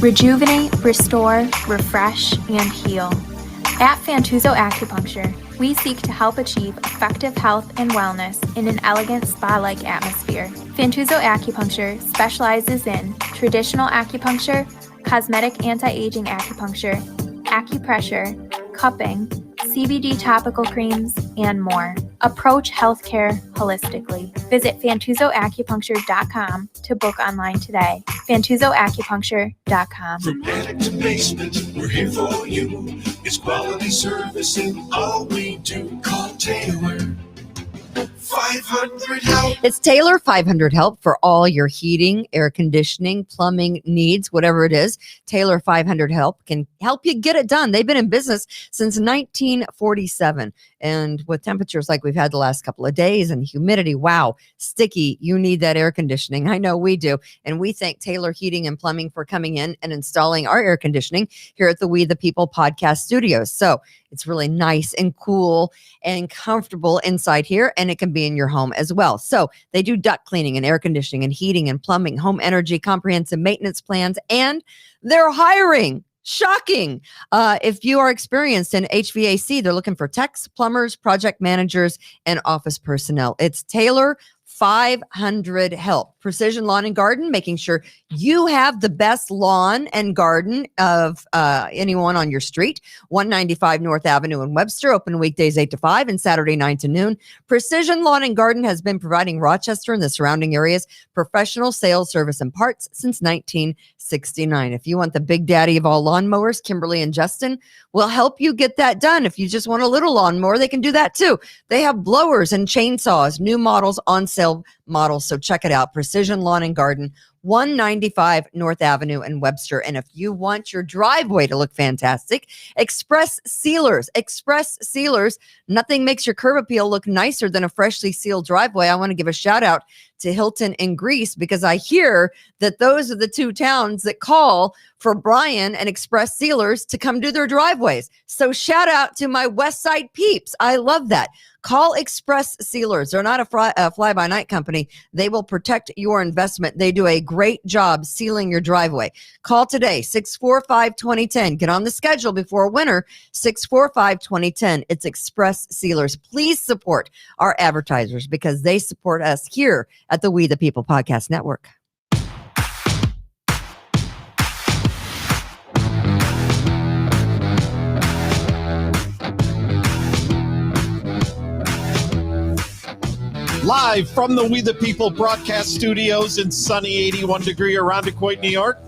Rejuvenate, restore, refresh, and heal. At Fantuzzo Acupuncture, we seek to help achieve effective health and wellness in an elegant spa-like atmosphere. Fantuzzo Acupuncture specializes in traditional acupuncture, cosmetic anti-aging acupuncture, acupressure, cupping, CBD topical creams, and more. Approach healthcare holistically. Visit FantuzzoAcupuncture.com to book online today. FantuzzoAcupuncture.com. From attic to basement, we're here for you. It's quality service in all we do. Call Taylor 500 Help. It's Taylor 500 Help for all your heating, air conditioning, plumbing needs, whatever it is. Taylor 500 Help can help you get it done. They've been in business since 1947. And with temperatures like we've had the last couple of days and humidity, wow, sticky, you need that air conditioning. I know we do. And we thank Taylor Heating and Plumbing for coming in and installing our air conditioning here at the We the People podcast studios. So it's really nice and cool and comfortable inside here, and it can be in your home as well. So they do duct cleaning and air conditioning and heating and plumbing, home energy, comprehensive maintenance plans, and they're hiring. Shocking. If you are experienced in HVAC, they're looking for techs, plumbers, project managers, and office personnel. It's Taylor 500 Help. Precision Lawn and Garden, making sure you have the best lawn and garden of anyone on your street. 195 North Avenue in Webster, open weekdays 8 to 5 and Saturday 9 to noon. Precision Lawn and Garden has been providing Rochester and the surrounding areas professional sales, service, and parts since 1969. If you want the big daddy of all lawnmowers, Kimberly and Justin will help you get that done. If you just want a little lawnmower, they can do that too. They have blowers and chainsaws, new models on sale models. So check it out. Precision Lawn and Garden, 195 North Avenue in Webster. And if you want your driveway to look fantastic, Express Sealers. Nothing makes your curb appeal look nicer than a freshly sealed driveway. I want to give a shout out to Hilton and Greece because I hear that those are the two towns that call for Brian and Express Sealers to come do their driveways. So shout out to my West Side peeps. I love that. Call Express Sealers. They're not a fly-by-night company. They will protect your investment. They do a great job sealing your driveway. Call today, 645-2010. Get on the schedule before winter, 645-2010. It's Express Sealers. Please support our advertisers because they support us here at the We the People Podcast Network. Live from the We the People broadcast studios in sunny 81 degree Irondequoit, New York.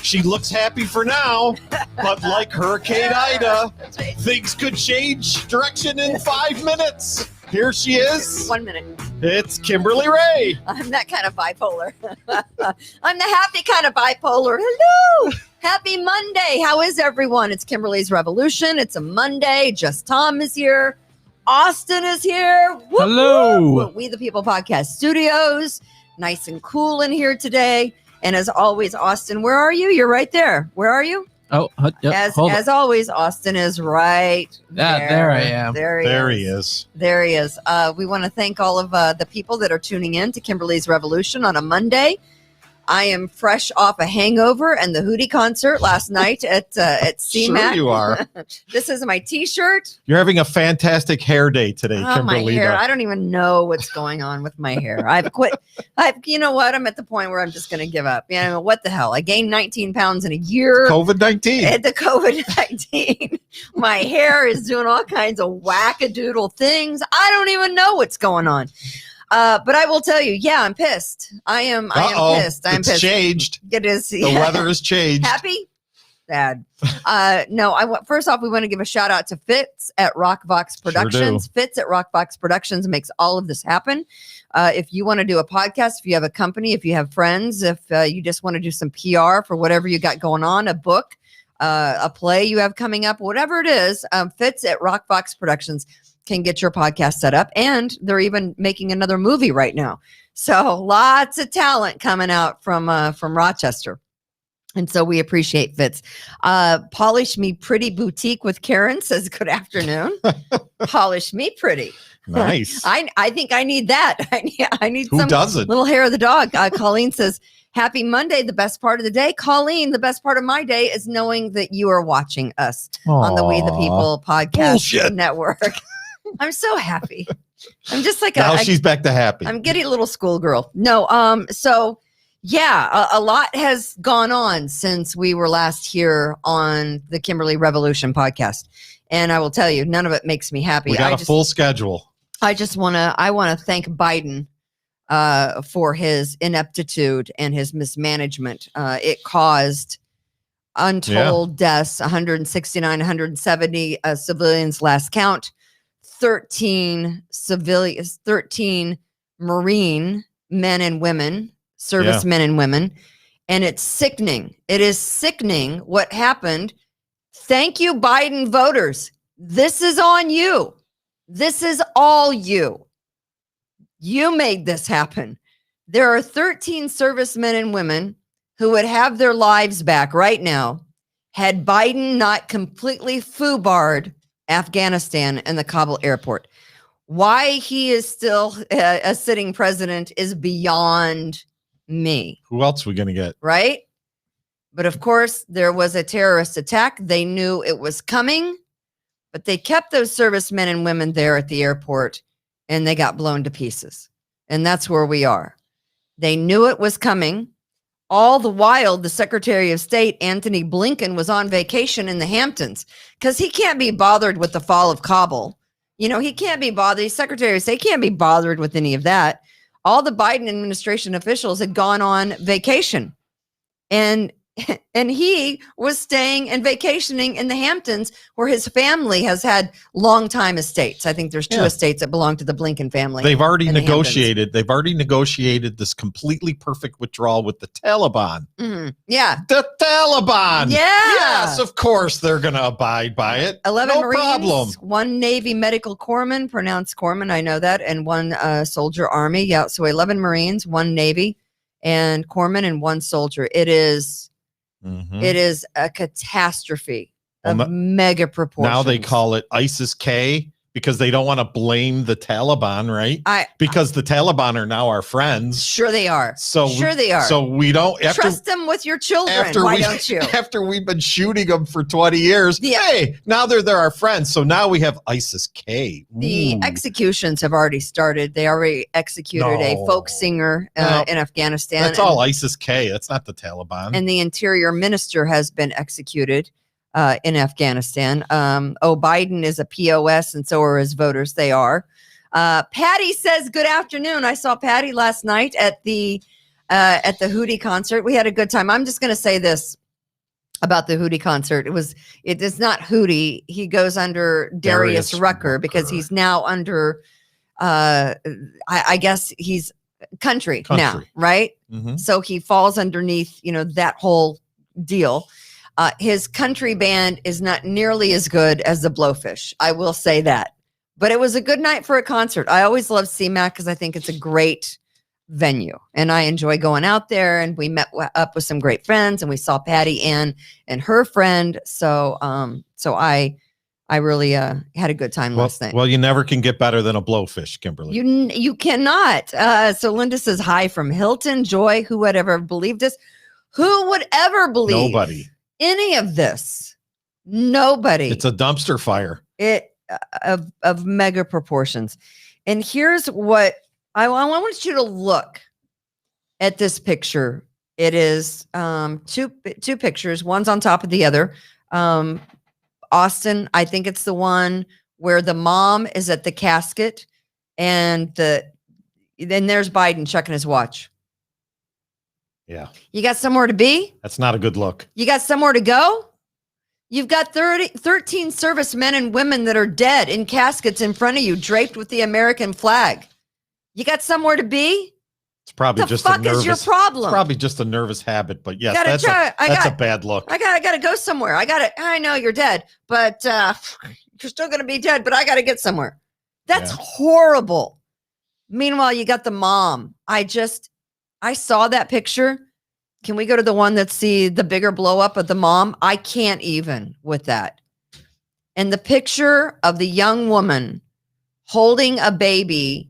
She looks happy for now, but like Hurricane Ida, things could change direction in 5 minutes. Here she is. 1 minute. It's Kimberly Ray. I'm that kind of bipolar. I'm the happy kind of bipolar. Hello. Happy Monday. How is everyone? It's Kimberly's Revolution. It's a Monday. Just Tom is here. Austin is here. Whoop, hello. Whoop. We the People Podcast Studios. Nice and cool in here today. And as always, Austin, where are you? You're right there. Where are you? Oh, yep, as always, Austin is right there I am. There he is. There he is. We want to thank all of the people that are tuning in to Kimberly's Revolution on a Monday. I am fresh off a hangover and the Hootie concert last night at CMAC. Sure you are. This is my T-shirt. You're having a fantastic hair day today, Oh, Kimberly. my hair. I don't even know what's going on with my hair. I've quit. You know what? I'm at the point where I'm just going to give up. You know, what the hell? I gained 19 pounds in a year. COVID-19. At the COVID-19. My hair is doing all kinds of wackadoodle things. I don't even know what's going on. But I will tell you, yeah, I'm pissed. I am pissed. I'm it's pissed. Changed. It is. The weather has changed. Happy? Sad. No, first off, we want to give a shout out to Fitz at Rockbox Productions. Sure Fitz at Rockbox Productions makes all of this happen. If you want to do a podcast, if you have a company, if you have friends, if you just want to do some PR for whatever you got going on, a book, a play you have coming up, whatever it is, Fitz at Rockbox Productions can get your podcast set up, and they're even making another movie right now. So lots of talent coming out from Rochester. And so we appreciate Fitz. Polish Me Pretty Boutique with Karen says, good afternoon. Polish Me Pretty. Nice. I think I need that. I need Who some doesn't? little hair of the dog. Colleen says, happy Monday, the best part of the day. Colleen, the best part of my day is knowing that you are watching us on the We the People podcast Bullshit. network. I'm so happy. I'm just like Now she's back to happy. I'm getting a little schoolgirl. No, so yeah, a lot has gone on since we were last here on the Kimberly Revolution podcast. And I will tell you, none of it makes me happy. We got a full schedule. I want to thank Biden for his ineptitude and his mismanagement. It caused untold deaths, 169, 170 civilians last count, 13 Marine men and women, service men and women. And it's sickening. It is sickening what happened. Thank you, Biden voters. This is on you. This is all you. You made this happen. There are 13 servicemen and women who would have their lives back right now had Biden not completely foobarred Afghanistan and the Kabul airport. Why he is still a sitting president is beyond me. Who else are we going to get? Right? But of course, there was a terrorist attack. They knew it was coming, but they kept those servicemen and women there at the airport and they got blown to pieces. And that's where we are. They knew it was coming. All the while, the Secretary of State, Antony Blinken, was on vacation in the Hamptons because he can't be bothered with the fall of Kabul. You know, he can't be bothered. The Secretary of State can't be bothered with any of that. All the Biden administration officials had gone on vacation. And he was staying and vacationing in the Hamptons where his family has had long-time estates. I think there's two estates that belong to the Blinken family. They've already negotiated. They've already negotiated this completely perfect withdrawal with the Taliban. Mm-hmm. Yeah. The Taliban. Yeah. Yes, of course they're going to abide by it. 11 no Marines, problem. 1 Navy medical corpsman, pronounced corpsman, I know that, and 1 soldier army. Yeah, so 11 Marines, 1 Navy, and corpsman, and 1 soldier. It is a catastrophe of mega proportions. Now they call it ISIS-K because they don't want to blame the Taliban, right? Because the Taliban are now our friends. Sure they are. Sure they are. So we don't trust them with your children. Why don't you? After we've been shooting them for 20 years, hey, now they're our friends. So now we have ISIS-K. The executions have already started. They already executed a folk singer in Afghanistan. That's all ISIS-K. That's not the Taliban. And the interior minister has been executed in Afghanistan. Biden is a POS, and so are his voters. They are. Patty says, good afternoon. I saw Patty last night at the Hootie concert. We had a good time. I'm just going to say this about the Hootie concert. It is not Hootie. He goes under Darius Rucker because he's now under, I guess he's country now, right? Mm-hmm. So he falls underneath, that whole deal. His country band is not nearly as good as the Blowfish. I will say that. But it was a good night for a concert. I always love CMAC because I think it's a great venue. And I enjoy going out there. And we met up with some great friends. And we saw Patty Ann and her friend. So I really had a good time last night. Well, you never can get better than a Blowfish, Kimberly. You cannot. So Linda says, hi from Hilton. Joy, who would ever believe this? Who would ever believe? Nobody. Any of this. Nobody. It's a dumpster fire. Of mega proportions. And here's what I want you to look at this picture. It is two pictures. One's on top of the other. Austin, I think it's the one where the mom is at the casket and then there's Biden checking his watch. Yeah. You got somewhere to be? That's not a good look. You got somewhere to go? You've got 13 servicemen and women that are dead in caskets in front of you, draped with the American flag. You got somewhere to be? It's probably just a nervous. What the fuck is your problem? It's probably just a nervous habit, but yes, that's a bad look. I got to go somewhere. I know you're dead, but you're still going to be dead, but I got to get somewhere. That's horrible. Meanwhile, you got the mom. I saw that picture. Can we go to the one that's the bigger blow up of the mom? I can't even with that. And the picture of the young woman holding a baby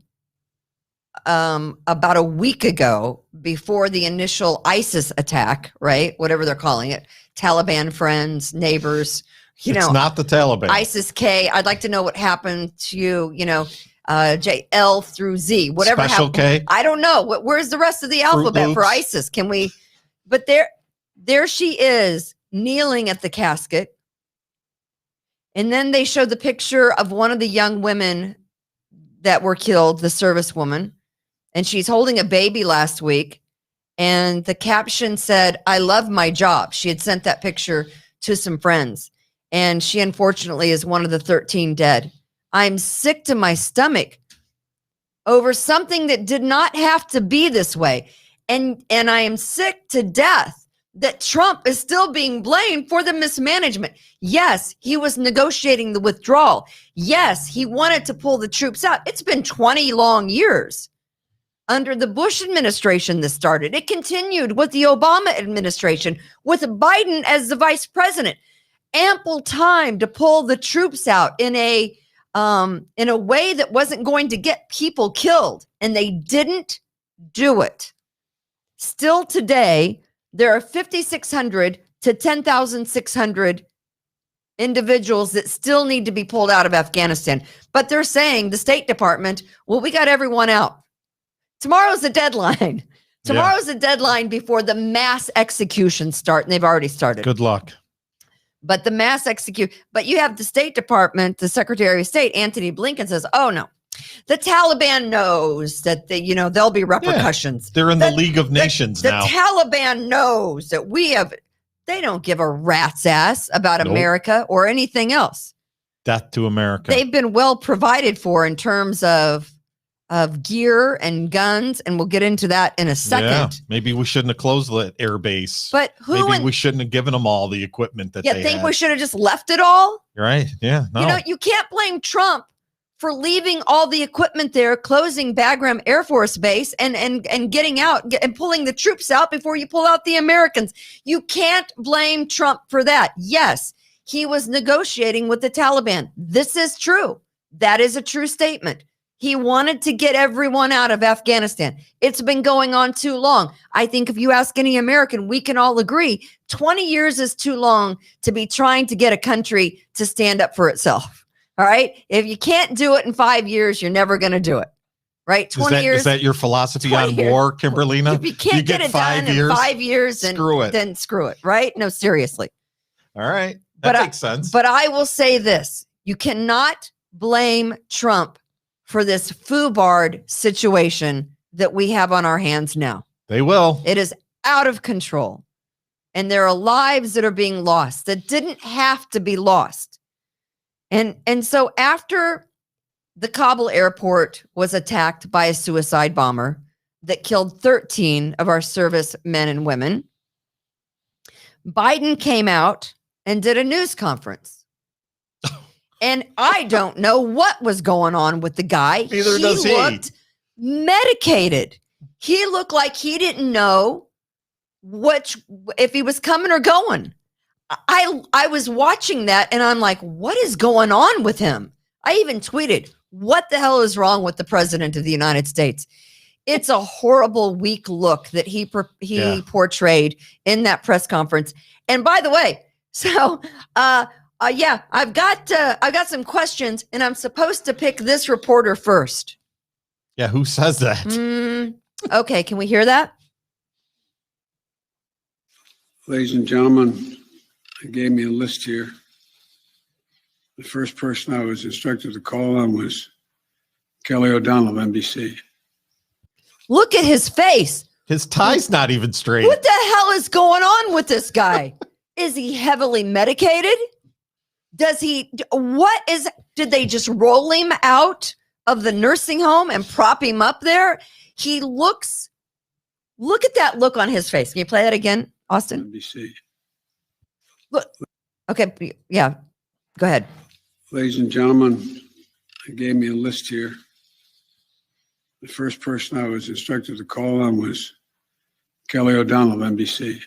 about a week ago before the initial ISIS attack, right? Whatever they're calling it. Taliban friends, neighbors, It's not the Taliban. ISIS K. I'd like to know what happened to you, J, L through Z, whatever Special happened. K. I don't know. Where's the rest of the alphabet for ISIS? Can we? But there she is kneeling at the casket. And then they showed the picture of one of the young women that were killed, the service woman. And she's holding a baby last week. And the caption said, "I love my job." She had sent that picture to some friends. And she unfortunately is one of the 13 dead. I'm sick to my stomach over something that did not have to be this way. And I am sick to death that Trump is still being blamed for the mismanagement. Yes, he was negotiating the withdrawal. Yes, he wanted to pull the troops out. It's been 20 long years. Under the Bush administration, this started. It continued with the Obama administration, with Biden as the vice president. Ample time to pull the troops out in a way that wasn't going to get people killed, and they didn't do it. Still today, there are 5,600 to 10,600 individuals that still need to be pulled out of Afghanistan. But they're saying, the State Department, well, we got everyone out. Tomorrow's the deadline. Tomorrow's the deadline before the mass executions start, and they've already started. Good luck. But the mass but you have the State Department, the Secretary of State, Anthony Blinken says, "Oh no, the Taliban knows that there'll be repercussions. They're in the League of Nations now. The Taliban knows that they don't give a rat's ass about America or anything else. Death to America. They've been well provided for in terms of gear and guns, and we'll get into that in a second. Yeah, maybe we shouldn't have closed the air base. But we shouldn't have given them all the equipment that they had. You think we should have just left it all? Right, yeah. No. You can't blame Trump for leaving all the equipment there, closing Bagram Air Force Base and getting out and pulling the troops out before you pull out the Americans. You can't blame Trump for that. Yes, he was negotiating with the Taliban. This is true. That is a true statement. He wanted to get everyone out of Afghanistan. It's been going on too long. I think if you ask any American, we can all agree 20 years is too long to be trying to get a country to stand up for itself. All right. If you can't do it in 5 years, you're never going to do it. Right. 20 years. Is that your philosophy on war, Kimberlina? If you can't get it done in 5 years, then screw it. Right. No, seriously. All right. That makes sense. But I will say this. You cannot blame Trump for this FUBARD situation that we have on our hands now. They will. It is out of control. And there are lives that are being lost that didn't have to be lost. And so after the Kabul airport was attacked by a suicide bomber that killed 13 of our service men and women, Biden came out and did a news conference. And I don't know what was going on with the guy. Neither does he. He looked medicated. He looked like he didn't know if he was coming or going. I was watching that and I'm like, what is going on with him? I even tweeted, what the hell is wrong with the president of the United States? It's a horrible, weak look that he portrayed in that press conference. And by the way, so I've got some questions, and I'm supposed to pick this reporter first. Yeah, who says that? Okay, can we hear that? Ladies and gentlemen, they gave me a list here. The first person I was instructed to call on was Kelly O'Donnell of NBC. Look at his face. His tie's not even straight. What the hell is going on with this guy? Is he heavily medicated? Did they just roll him out of the nursing home and prop him up there? Look at that look on his face. Can you play that again, Austin? NBC. Look. Okay. Yeah. Go ahead. Ladies and gentlemen, they gave me a list here. The first person I was instructed to call on was Kelly O'Donnell of NBC.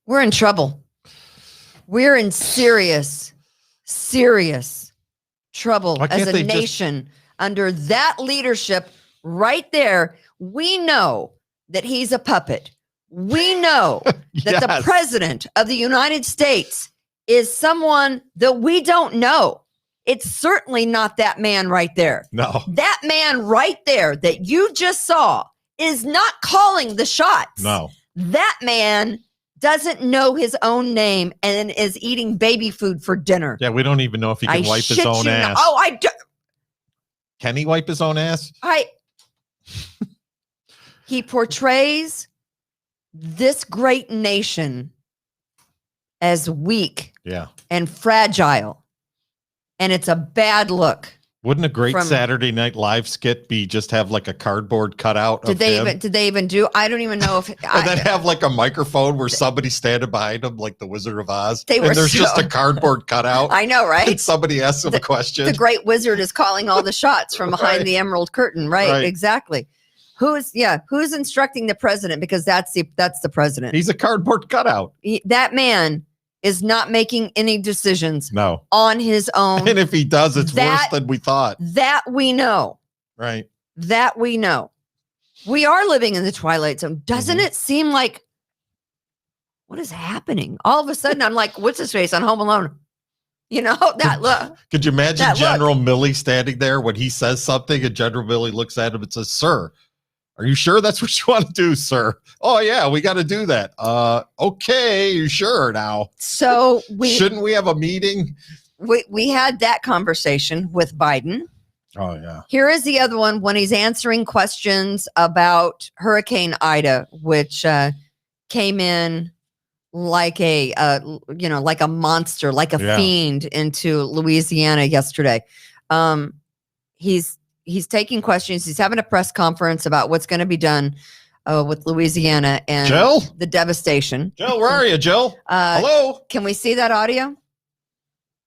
We're in trouble. We're in serious serious trouble Why as can't a they just- nation under that leadership right there. We know that he's a puppet. We know that the Yes. president of the United States is someone that we don't know. It's certainly not that man right there. No. That man right there that you just saw is not calling the shots. No. That man doesn't know his own name and is eating baby food for dinner. Yeah, we don't even know if he can wipe his shit own you ass. not. Oh, I do. Can he wipe his own ass? He portrays this great nation as weak Yeah. and fragile, and it's a bad look. Wouldn't a great From- Saturday Night Live skit be just have like a cardboard cutout Did of they him? even do? I don't even know if And then have like a microphone where somebody's standing behind him, like the Wizard of Oz. They were and there's just so- a cardboard cutout. I know, And right? somebody asks him a question. The great wizard is calling all the shots from behind Right. the emerald curtain, right? Right. Exactly. Who's instructing the president? Because that's the president. He's a cardboard cutout. That man is not making any decisions No. on his own. And if he does, it's That- worse than we thought. That we know. Right. That we know. We are living in the twilight zone. Doesn't Mm-hmm. it seem like what is happening? All of a sudden, I'm like, what's his face on Home Alone? You know, that look. Could you imagine That look. General Milley standing there when he says something and General Milley looks at him and says, "Sir, are you sure that's what you want to do, sir?" "Oh yeah, we got to do that." Okay, you sure now? So Shouldn't we have a meeting? we had that conversation with Biden. Oh yeah. Here is the other one when he's answering questions about Hurricane Ida, which came in like a monster, like a Yeah. fiend into Louisiana yesterday. He's taking questions. He's having a press conference about what's going to be done with Louisiana and Jill? the devastation. Jill, where are you, Jill? Hello. Can we see that audio?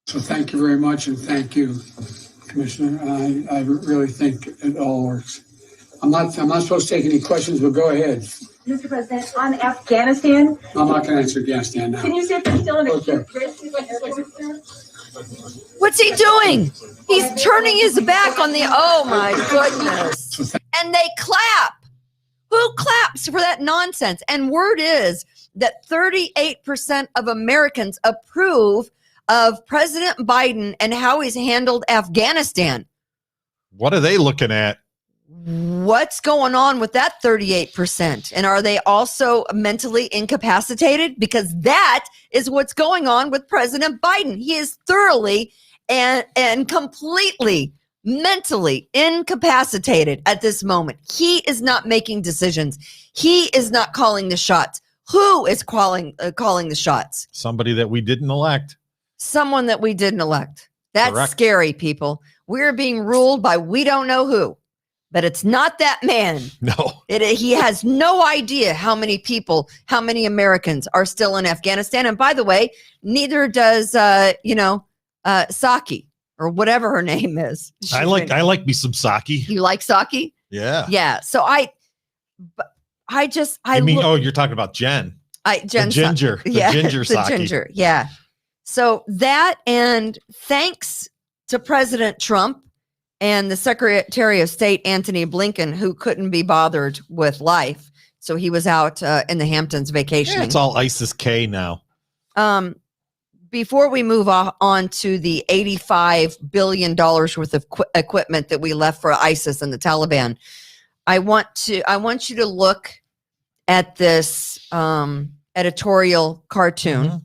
So thank you very much, and thank you, Commissioner. I really think it all works. I'm not supposed to take any questions, but go ahead. Mr. President, on Afghanistan, I'm not going to answer Afghanistan now. can you say if there's still an Okay. acute risk? What's he doing? He's turning his back on the, oh my goodness. And they clap. Who claps for that nonsense? And word is that 38% of Americans approve of President Biden and how he's handled Afghanistan. What are they looking at? What's going on with that 38%? And are they also mentally incapacitated? Because that is what's going on with President Biden. He is thoroughly and completely mentally incapacitated at this moment. He is not making decisions. He is not calling the shots. Who is calling the shots? Somebody that we didn't elect. Someone that we didn't elect. That's Correct. scary, people. We're being ruled by we don't know who. But it's not that man. No. He has no idea how many people, how many Americans are still in Afghanistan. And by the way, neither does Saki or whatever her name is. I like me some sake. You like Saki? Yeah. Yeah. So You're talking about Jen. Jen the ginger. The ginger the sake. ginger. Yeah. So that, and thanks to President Trump and the Secretary of State, Antony Blinken, who couldn't be bothered with life. So he was out in the Hamptons vacationing. Yeah, it's all ISIS K now. Before we move on to the $85 billion worth of equipment that we left for ISIS and the Taliban, I want you to look at this editorial cartoon. Mhm.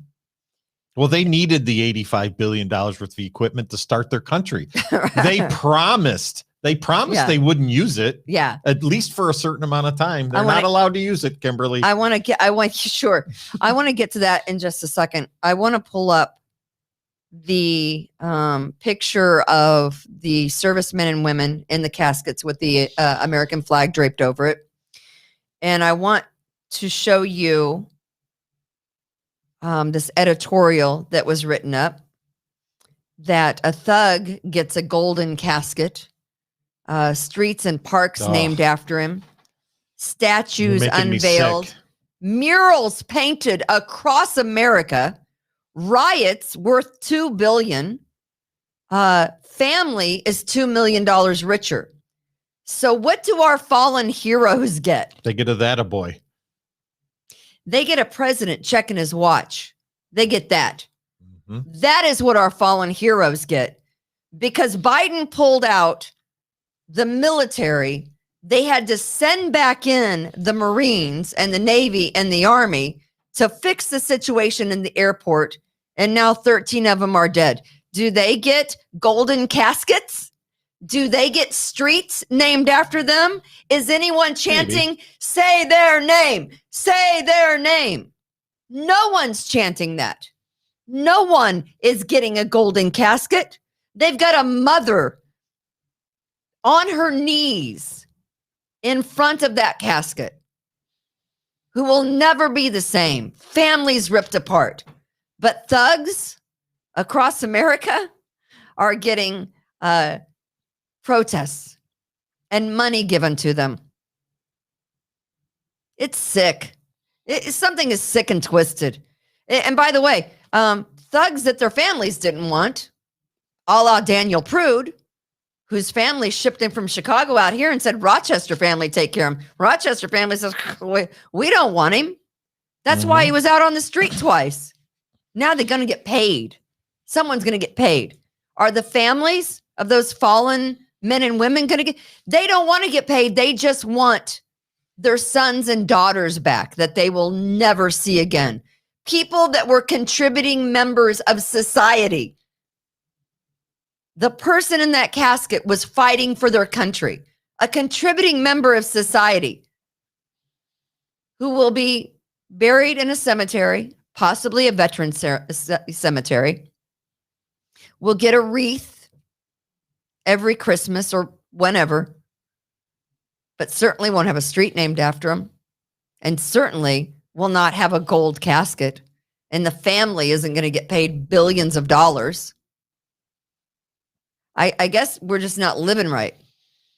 Well, they needed the $85 billion worth of equipment to start their country. They promised Yeah. they wouldn't use it, Yeah. at least for a certain amount of time. They're I wanna- not allowed to use it, Kimberly. I want to get to that in just a second. I want to pull up the picture of the servicemen and women in the caskets with the American flag draped over it. And I want to show you this editorial that was written up that a thug gets a golden casket, streets and parks Oh. named after him, statues You're making me unveiled, sick. murals painted across America, riots worth $2 billion, family is $2 million richer. So what do our fallen heroes get? They get a that a boy. They get a president checking his watch. They get that. Mm-hmm. That is what our fallen heroes get. Because Biden pulled out the military, they had to send back in the Marines and the Navy and the Army to fix the situation in the airport. And now 13 of them are dead. Do they get golden caskets? Do they get streets named after them? Is anyone chanting, say their name, say their name? No one's chanting that. No one is getting a golden casket. They've got a mother on her knees in front of that casket who will never be the same. Families ripped apart. But thugs across America are getting protests and money given to them. It's sick. Something is sick and twisted. And by the way, thugs that their families didn't want, a la Daniel Prude, whose family shipped him from Chicago out here and said, Rochester family, take care of him. Rochester family says, we don't want him. That's why he was out on the street twice. Now they're going to get paid. Someone's going to get paid. Are the families of those fallen men and women going to get? They don't want to get paid. They just want their sons and daughters back that they will never see again. People that were contributing members of society. The person in that casket was fighting for their country, a contributing member of society who will be buried in a cemetery, possibly a veteran cemetery, will get a wreath every Christmas or whenever, but certainly won't have a street named after him, and certainly will not have a gold casket, and the family isn't going to get paid billions of dollars. I guess we're just not living right.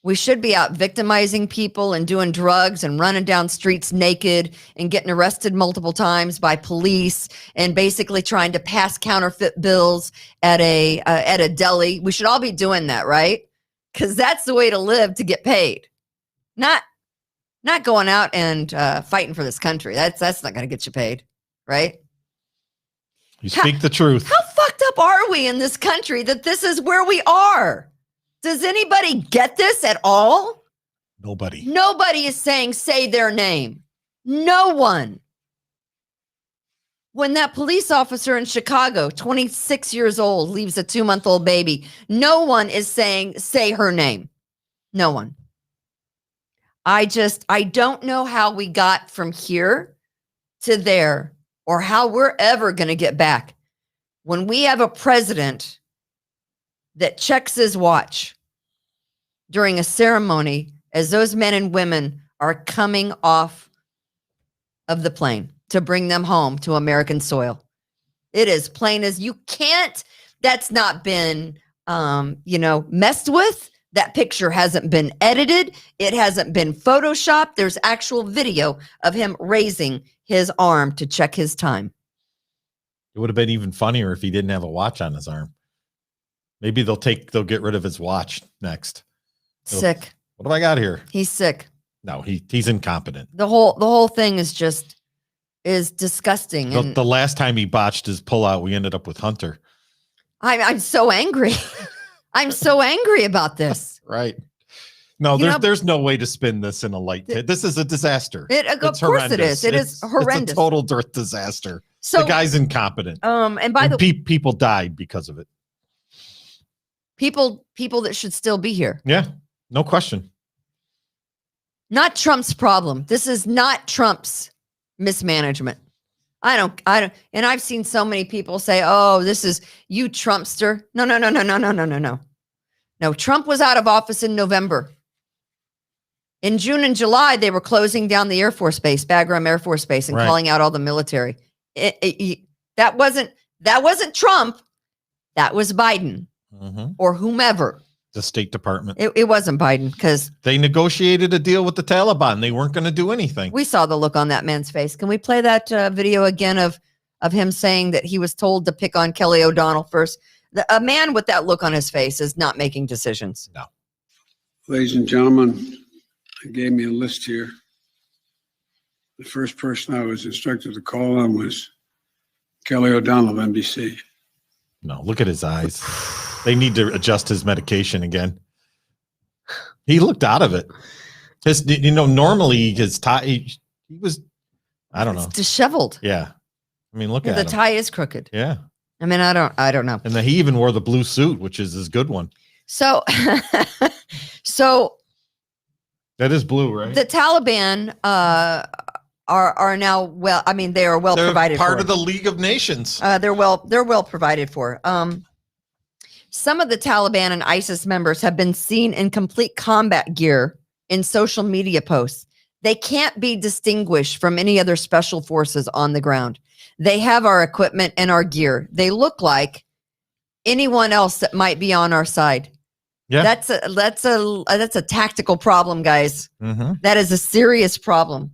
We should be out victimizing people and doing drugs and running down streets naked and getting arrested multiple times by police and basically trying to pass counterfeit bills at a deli. We should all be doing that, right? Because that's the way to live to get paid. Not going out and fighting for this country. That's not going to get you paid, right? You speak the truth. How fucked up are we in this country that this is where we are? Does anybody get this at all? Nobody. Nobody is saying, say their name. No one. When that police officer in Chicago, 26 years old, leaves a 2-month-old baby, no one is saying, say her name. No one. I don't know how we got from here to there or how we're ever going to get back when we have a president that checks his watch during a ceremony as those men and women are coming off of the plane to bring them home to American soil. It is plain as you can't. That's not been, messed with. That picture hasn't been edited. It hasn't been photoshopped. There's actual video of him raising his arm to check his time. It would have been even funnier if he didn't have a watch on his arm. Maybe they'll get rid of his watch next. Sick. What have I got here? He's sick. No, he's incompetent. The whole thing is disgusting. And The last time he botched his pullout, we ended up with Hunter. I'm so angry. I'm so angry about this. Right. No, there's no way to spin this in a light. This is a disaster. Of course it is. It is horrendous. It's a total dirt disaster. So the guy's incompetent. And by the way, people died because of it. People that should still be here. Yeah, no question. Not Trump's problem. This is not Trump's mismanagement. I don't, and I've seen so many people say, oh, this is you Trumpster. No. No, Trump was out of office in November. In June and July, they were closing down the Air Force Base, Bagram Air Force Base, and calling out all the military. That wasn't Trump. That was Biden or whomever. The State Department. It wasn't Biden because they negotiated a deal with the Taliban. They weren't going to do anything. We saw the look on that man's face. Can we play that video again of him saying that he was told to pick on Kelly O'Donnell first? A man with that look on his face is not making decisions. No. Ladies and gentlemen, they gave me a list here. The first person I was instructed to call on was Kelly O'Donnell of NBC. No, look at his eyes. They need to adjust his medication again. He looked out of it. His, normally his tie, he was, I don't know. It's disheveled. Yeah. I mean, look Yeah, at the him. tie is crooked. Yeah. I mean, I don't know. And then he even wore the blue suit, which is his good one. So, so That is blue, right? the Taliban are now well. I mean, they are well They're provided part for. of the League of Nations. They're well provided for. Some of the Taliban and ISIS members have been seen in complete combat gear in social media posts. They can't be distinguished from any other special forces on the ground. They have our equipment and our gear. They look like anyone else that might be on our side. Yeah. That's a tactical problem, guys. Mm-hmm. That is a serious problem.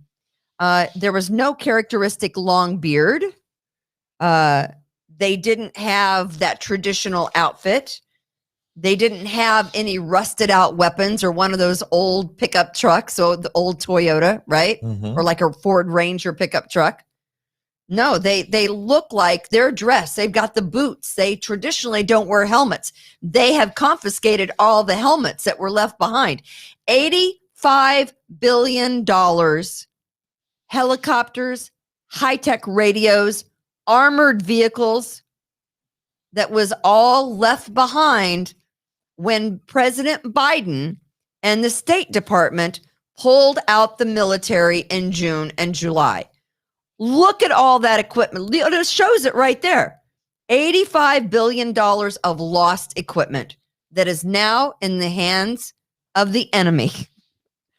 There was no characteristic long beard. They didn't have that traditional outfit. They didn't have any rusted out weapons or one of those old pickup trucks, so the old Toyota, right? Mm-hmm. Or like a Ford Ranger pickup truck. No, they look like they're dressed. They've got the boots. They traditionally don't wear helmets. They have confiscated all the helmets that were left behind. $85 billion, helicopters, high-tech radios, armored vehicles that was all left behind when President Biden and the State Department pulled out the military in June and July. Look at all that equipment. It shows it right there. $85 billion of lost equipment that is now in the hands of the enemy.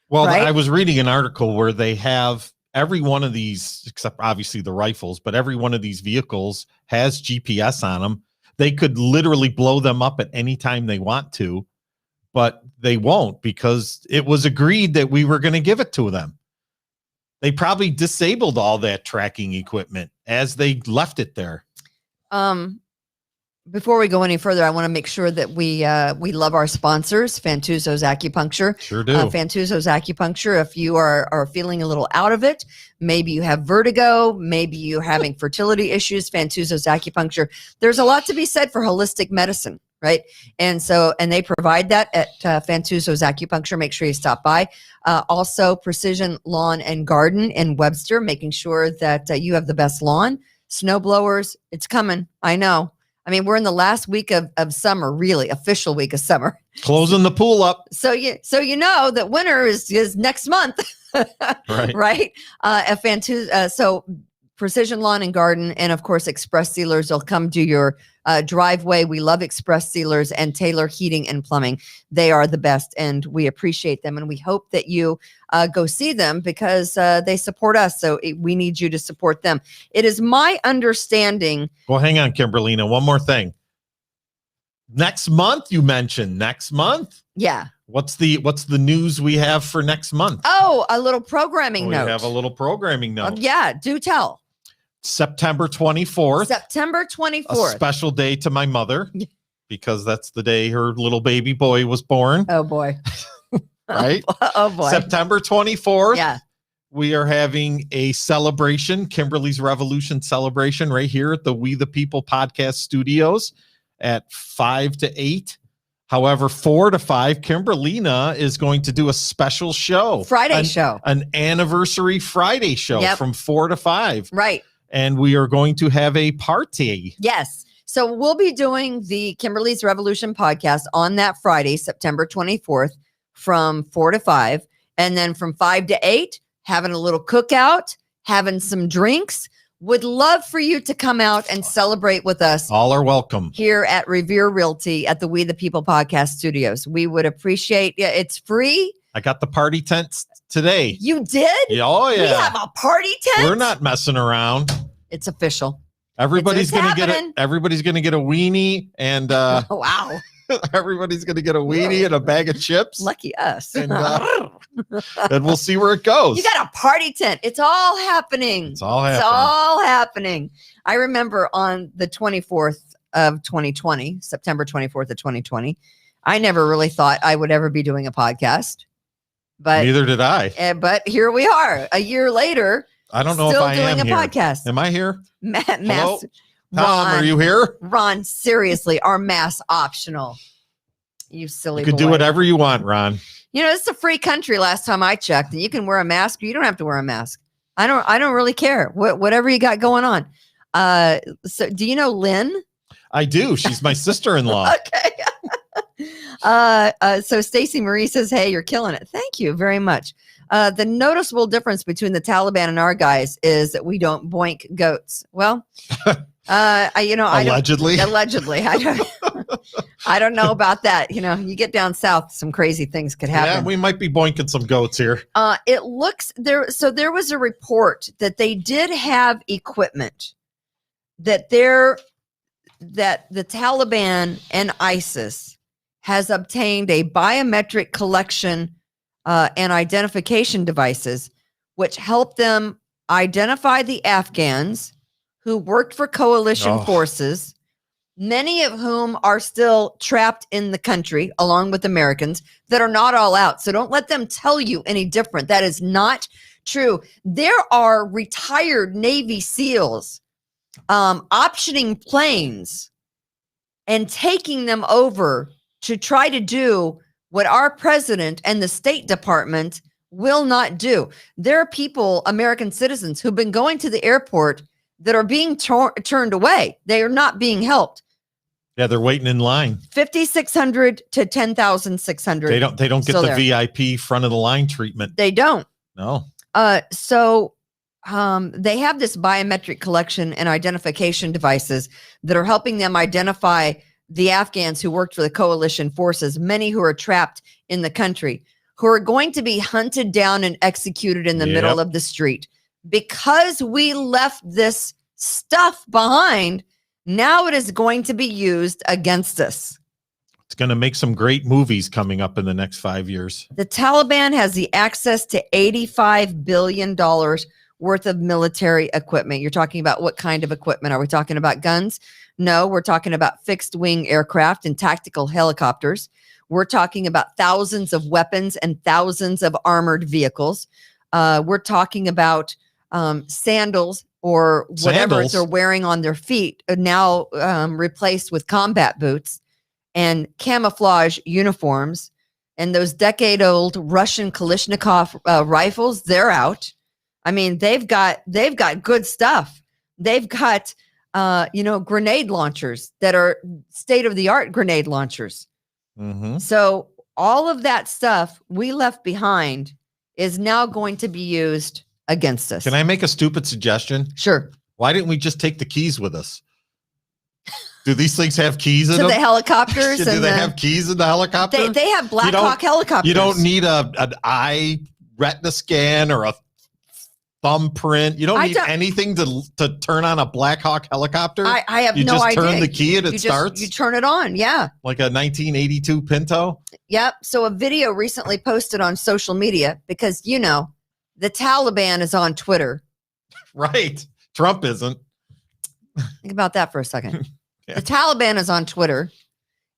Well, right? I was reading an article where they have every one of these, except obviously the rifles, but every one of these vehicles has GPS on them. They could literally blow them up at any time they want to, but they won't because it was agreed that we were going to give it to them. They probably disabled all that tracking equipment as they left it there. Before we go any further, I want to make sure that we love our sponsors, Fantuzzo's Acupuncture. Sure do. Fantuzzo's Acupuncture. If you are feeling a little out of it, maybe you have vertigo, maybe you're having fertility issues, Fantuzzo's Acupuncture. There's a lot to be said for holistic medicine, right? And they provide that at Fantuzzo's Acupuncture. Make sure you stop by. Also, Precision Lawn and Garden in Webster, making sure that you have the best lawn. Snow blowers, it's coming. I know. I mean, we're in the last week of summer, really official week of summer. Closing the pool up. So you know that winter is next month, Right. right? So Precision Lawn and Garden, and of course Express Sealers will come to your driveway. We love Express Sealers and Taylor Heating and Plumbing. They are the best, and we appreciate them. And we hope that you go see them because they support us. So we need you to support them. It is my understanding. Well, hang on, Kimberly. Now, one more thing. Next month, you mentioned next month. Yeah. What's the news we have for next month? Oh, a little programming We note. have a little programming note. Yeah, do tell. September 24th. September A 24th. special day to my mother because that's the day her little baby boy was born. Oh boy. Right? Oh boy. September 24th. Yeah. We are having a celebration, Kimberly's Revolution celebration right here at the We the People podcast studios at 5 to 8. However, 4 to 5, Kimberlina is going to do a special show. Friday show. An anniversary Friday show from 4 to 5. Right. And we are going to have a party. Yes. So we'll be doing the Kimberly's Revolution podcast on that Friday, September 24th from 4 to 5. And then from 5 to 8, having a little cookout, having some drinks. Would love for you to come out and celebrate with us. All are welcome. Here at Revere Realty at the We the People podcast studios. We would appreciate it's free. I got the party tent today. You did? Yeah, oh, yeah. We have a party tent? We're not messing around. It's official. Everybody's It's gonna get happening. everybody's gonna get a weenie and Oh, wow. everybody's gonna get a weenie and a bag of chips. Lucky us. And, and we'll see where it goes. You got a party tent. It's all happening. It's all It's happening. all happening. I remember on the 24th, of 2020, September 24th of 2020. I never really thought I would ever be doing a podcast, but Neither did I. but here we are a year later. I don't know still if I doing am a here. podcast. Am I here? Mass, Tom, are you here? Ron, seriously, our mask optional. You silly You can boy. do whatever you want, Ron. You know, it's a free country last time I checked, and you can wear a mask or you don't have to wear a mask. I don't really care. Whatever you got going on. So do you know Lynn? I do. She's my sister-in-law. Okay. So Stacy Marie says, "Hey, you're killing it. Thank you very much." The noticeable difference between the Taliban and our guys is that we don't boink goats. Well, Allegedly. I don't know about that. You know, you get down south, some crazy things could happen. Yeah, we might be boinking some goats here. It looks there. So there was a report that they did have equipment that the Taliban and ISIS has obtained a biometric collection and identification devices, which help them identify the Afghans who worked for coalition forces, many of whom are still trapped in the country, along with Americans that are not all out. So don't let them tell you any different. That is not true. There are retired Navy SEALs optioning planes and taking them over to try to do what our president and the State Department will not do. There are people, American citizens, who've been going to the airport that are being turned away. They are not being helped. Yeah, they're waiting in line. 5,600 to 10,600. They don't get still the there. VIP front of the line treatment. They don't. No. So they have this biometric collection and identification devices that are helping them identify the Afghans who worked for the coalition forces, many who are trapped in the country, who are going to be hunted down and executed in the middle of the street. Because we left this stuff behind, now it is going to be used against us. It's going to make some great movies coming up in the next 5 years. The Taliban has the access to $85 billion worth of military equipment. You're talking about what kind of equipment? Are we talking about guns? No, we're talking about fixed wing aircraft and tactical helicopters. We're talking about thousands of weapons and thousands of armored vehicles. We're talking about sandals or whatever they're wearing on their feet, now replaced with combat boots and camouflage uniforms. And those decade-old Russian Kalashnikov rifles, they're out. I mean, they've got good stuff. They've got grenade launchers that are state-of-the-art grenade launchers. Mm-hmm. So all of that stuff we left behind is now going to be used against us. Can I make a stupid suggestion? Sure. Why didn't we just take the keys with us? Do these things have keys in To them? the helicopters. Do they have keys in the helicopter? They have Black Hawk helicopters. You don't need an eye retina scan or a thumbprint. You don't need anything to turn on a Black Hawk helicopter. I have you no idea. You just turn the key and it starts? You turn it on, yeah. Like a 1982 Pinto? Yep. So a video recently posted on social media because, the Taliban is on Twitter. Right. Trump isn't. Think about that for a second. Yeah. The Taliban is on Twitter,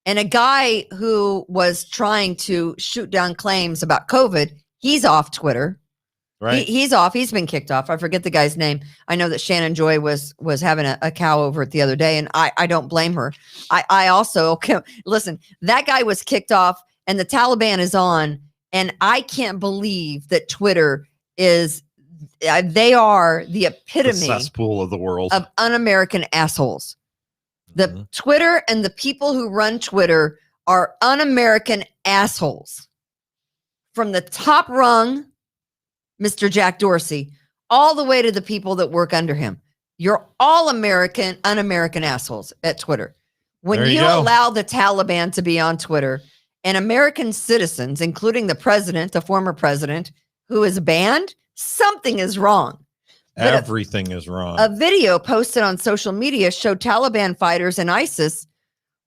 and a guy who was trying to shoot down claims about COVID, he's off Twitter. Right. He's off. He's been kicked off. I forget the guy's name. I know that Shannon Joy was having a cow over it the other day, and I don't blame her. I also, listen, that guy was kicked off, and the Taliban is on, and I can't believe that Twitter they are the epitome the cesspool of the world of un-American assholes. The Twitter and the people who run Twitter are un-American assholes. From the top rung, Mr. Jack Dorsey, all the way to the people that work under him. You're all American, un-American assholes at Twitter. When you allow the Taliban to be on Twitter and American citizens, including the president, the former president, who is banned, something is wrong. But everything is wrong. A video posted on social media showed Taliban fighters and ISIS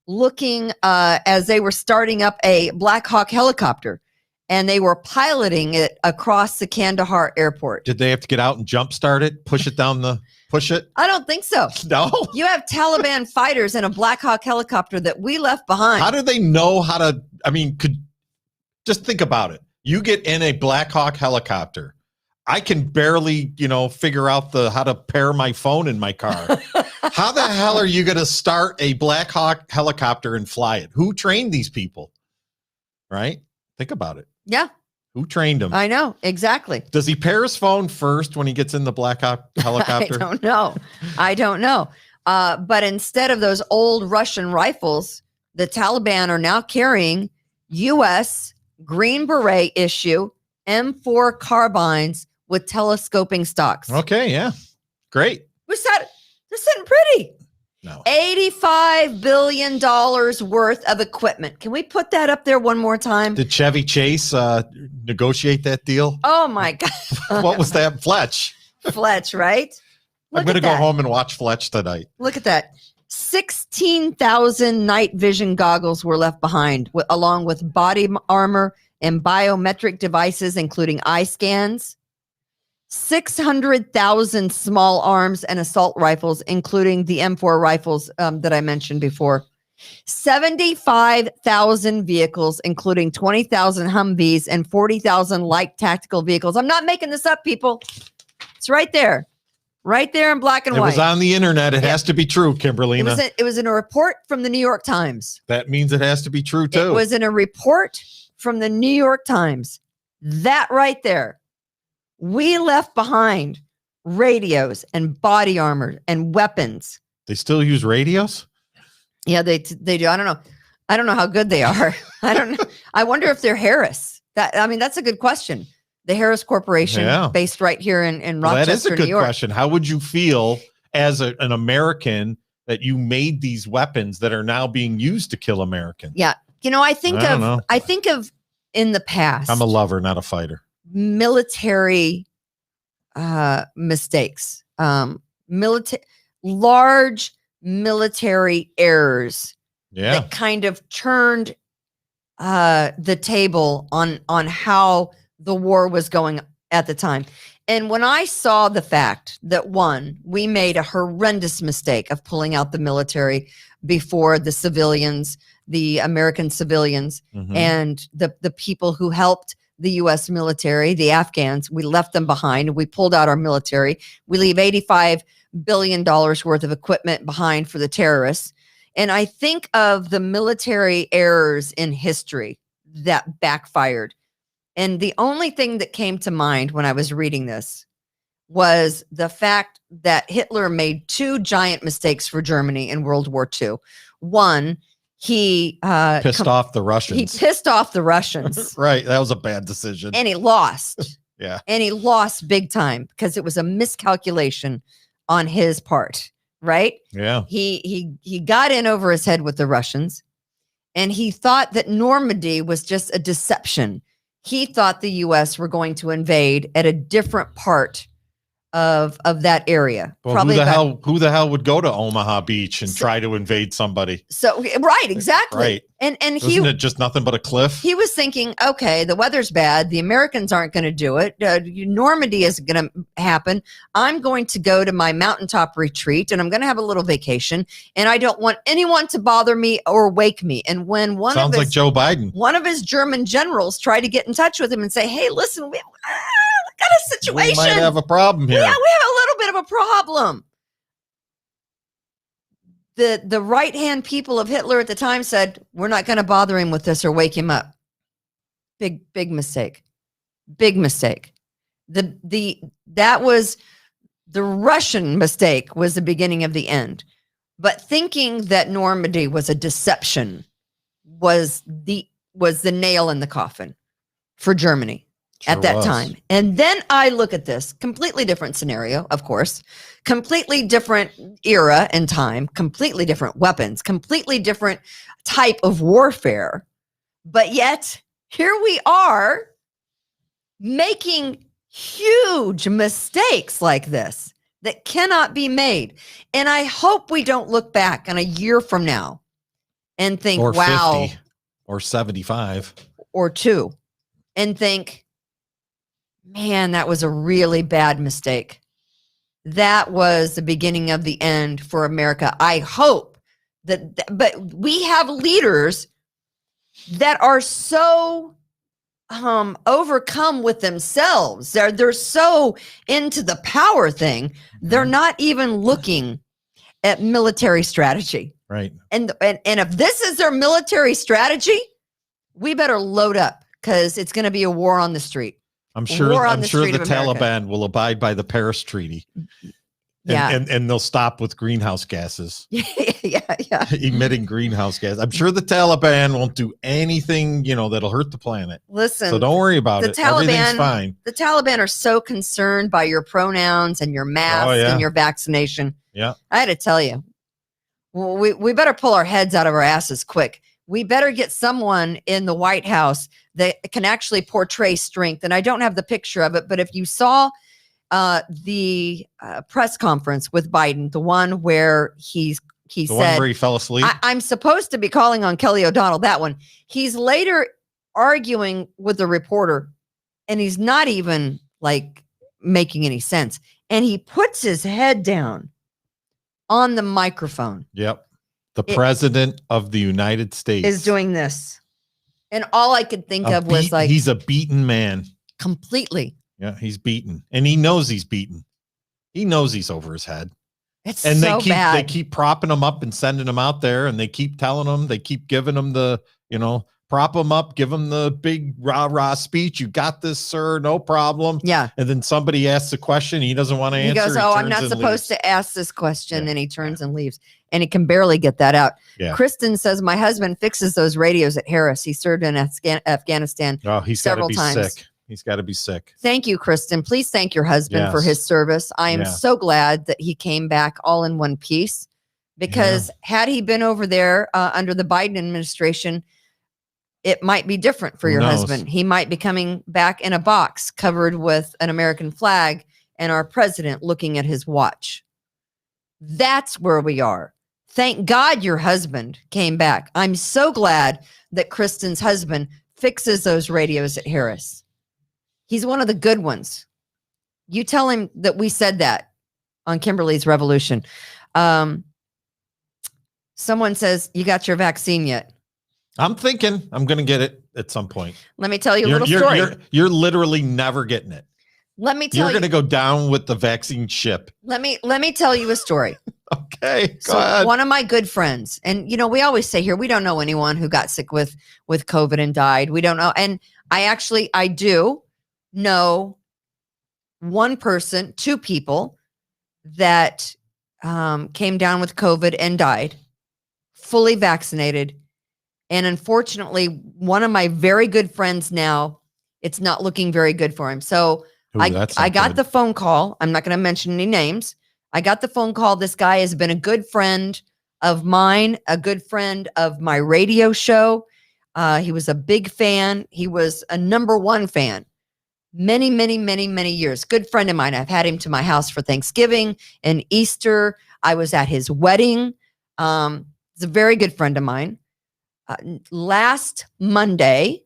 looking as they were starting up a Black Hawk helicopter. and they were piloting it across the Kandahar airport. Did they have to get out and jumpstart it? Push it? I don't think so. No. You have Taliban fighters in a Black Hawk helicopter that we left behind. How do they know how to? I mean, just think about it. You get in a Black Hawk helicopter. I can barely, figure out how to pair my phone in my car. How the hell are you going to start a Black Hawk helicopter and fly it? Who trained these people? Right? Think about it. Yeah. Who trained him? I know. Exactly. Does he pair his phone first when he gets in the Black Hawk helicopter? I don't know. But instead of those old Russian rifles, the Taliban are now carrying U.S. Green Beret issue M4 carbines with telescoping stocks. Okay, yeah. Great. This isn't pretty. No. $85 billion worth of equipment. Can we put that up there one more time? Did Chevy Chase negotiate that deal? Oh, my God. What was that? Fletch. Fletch, right? I'm going to go home and watch Fletch tonight. Look at that. 16,000 night vision goggles were left behind, along with body armor and biometric devices, including eye scans. 600,000 small arms and assault rifles, including the M4 rifles that I mentioned before. 75,000 vehicles, including 20,000 Humvees and 40,000 light tactical vehicles. I'm not making this up, people. It's right there. Right there in black and white. It was on the internet. It has to be true, Kimberly. It was in a report from the New York Times. That means it has to be true, too. It was in a report from the New York Times. That right there. We left behind radios and body armor and weapons. They still use radios? Yeah, they do. I don't know. I don't know how good they are. I don't know. I wonder if they're Harris. That's a good question. The Harris Corporation, based right here in Rochester, that is a good New York. question. How would you feel as an American that you made these weapons that are now being used to kill Americans? Yeah, I think of in the past. I'm a lover, not a fighter. Military mistakes, large military errors that kind of turned the table on how the war was going at the time. And when I saw the fact that we made a horrendous mistake of pulling out the military before the civilians, the American civilians, and the people who helped the U.S. military, the Afghans, we left them behind. We pulled out our military. We leave $85 billion worth of equipment behind for the terrorists. And I think of the military errors in history that backfired. And the only thing that came to mind when I was reading this was the fact that Hitler made two giant mistakes for Germany in World War II. One, he pissed off the Russians. He pissed off the Russians. Right. That was a bad decision. And he lost. Yeah. And he lost big time because it was a miscalculation on his part. Right. Yeah. He got in over his head with the Russians, and he thought that Normandy was just a deception. He thought the U.S. were going to invade at a different part of that area. Well, who the hell would go to Omaha Beach and try to invade somebody? So right, exactly. Right. And isn't it just nothing but a cliff? He was thinking, okay, the weather's bad. The Americans aren't going to do it. Normandy isn't going to happen. I'm going to go to my mountaintop retreat, and I'm going to have a little vacation. And I don't want anyone to bother me or wake me. And when Sounds like Joe Biden, one of his German generals tried to get in touch with him and say, "Hey, listen, we got a situation. We might have a problem here. Yeah, we have a little bit of a problem." The right-hand people of Hitler at the time said, "We're not going to bother him with this or wake him up." Big mistake. Big mistake. That was the Russian mistake, was the beginning of the end. But thinking that Normandy was a deception was the nail in the coffin for Germany. At that time. And then I look at this completely different scenario, of course, completely different era and time, completely different weapons, completely different type of warfare. But yet here we are making huge mistakes like this that cannot be made. And I hope we don't look back in a year from now and think, or wow, 50 or 75 or 2. and think, man, that was a really bad mistake. That was the beginning of the end for America. I hope but we have leaders that are so overcome with themselves. They're so into the power thing. They're not even looking at military strategy. Right. And if this is their military strategy, we better load up, because it's going to be a war on the street. I'm sure the Taliban will abide by the Paris Treaty. Yeah. And they'll stop with greenhouse gases. yeah. Emitting greenhouse gas. I'm sure the Taliban won't do anything, that'll hurt the planet. Listen. So don't worry about it. Everything's fine. The Taliban are so concerned by your pronouns and your masks and your vaccination. Yeah. I had to tell you, we better pull our heads out of our asses quick. We better get someone in the White House that can actually portray strength. And I don't have the picture of it, but if you saw the press conference with Biden, the one where he said, one where he fell asleep. I'm supposed to be calling on Kelly O'Donnell, that one. He's later arguing with the reporter, and he's not even like making any sense. And he puts his head down on the microphone. Yep. The president of the United States is doing this. And all I could think of was like, he's a beaten man. Completely. Yeah, he's beaten. And he knows he's beaten. He knows he's over his head. It's and so bad. They keep propping him up and sending him out there, and they keep telling him, they keep giving him the, prop him up, give him the big rah-rah speech. You got this, sir, no problem. Yeah. And then somebody asks a question he doesn't want to answer. He goes, I'm not supposed to ask this question. And he turns and leaves. And he can barely get that out. Yeah. Kristen says, my husband fixes those radios at Harris. He served in Afghanistan several times. Sick. He's got to be sick. Thank you, Kristen. Please thank your husband for his service. I am so glad that he came back all in one piece, because had he been over there under the Biden administration, it might be different for your husband. He might be coming back in a box covered with an American flag and our president looking at his watch. That's where we are. Thank God your husband came back. I'm so glad that Kristen's husband fixes those radios at Harris. He's one of the good ones. You tell him that we said that on Kimberly's Revolution. Someone says, you got your vaccine yet? I'm thinking I'm going to get it at some point. Let me tell you a little story. You're literally never getting it. Let me tell you. You're going to go down with the vaccine ship. Let me tell you a story. Okay, go ahead. One of my good friends, and we always say here, we don't know anyone who got sick with COVID and died. We don't know. And I do know one person, two people that came down with COVID and died, fully vaccinated. And unfortunately, one of my very good friends now, it's not looking very good for him. So I got the phone call. I'm not going to mention any names. I got the phone call. This guy has been a good friend of mine, a good friend of my radio show. He was a big fan. He was a number one fan. Many, many, many, many years. Good friend of mine. I've had him to my house for Thanksgiving and Easter. I was at his wedding. He's a very good friend of mine. Last Monday,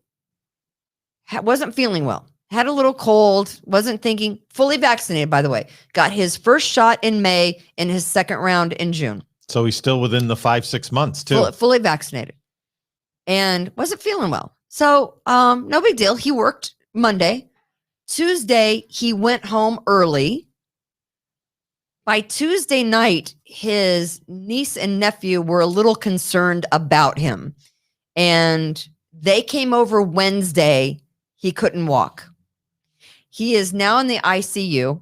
wasn't feeling well. Had a little cold. Wasn't thinking. Fully vaccinated, by the way. Got his first shot in May and his second round in June. So he's still within the 5-6 months too. Fully vaccinated. And wasn't feeling well. So no big deal. He worked Monday. Tuesday, he went home early. By Tuesday night, his niece and nephew were a little concerned about him. And they came over Wednesday. He couldn't walk. He is now in the ICU.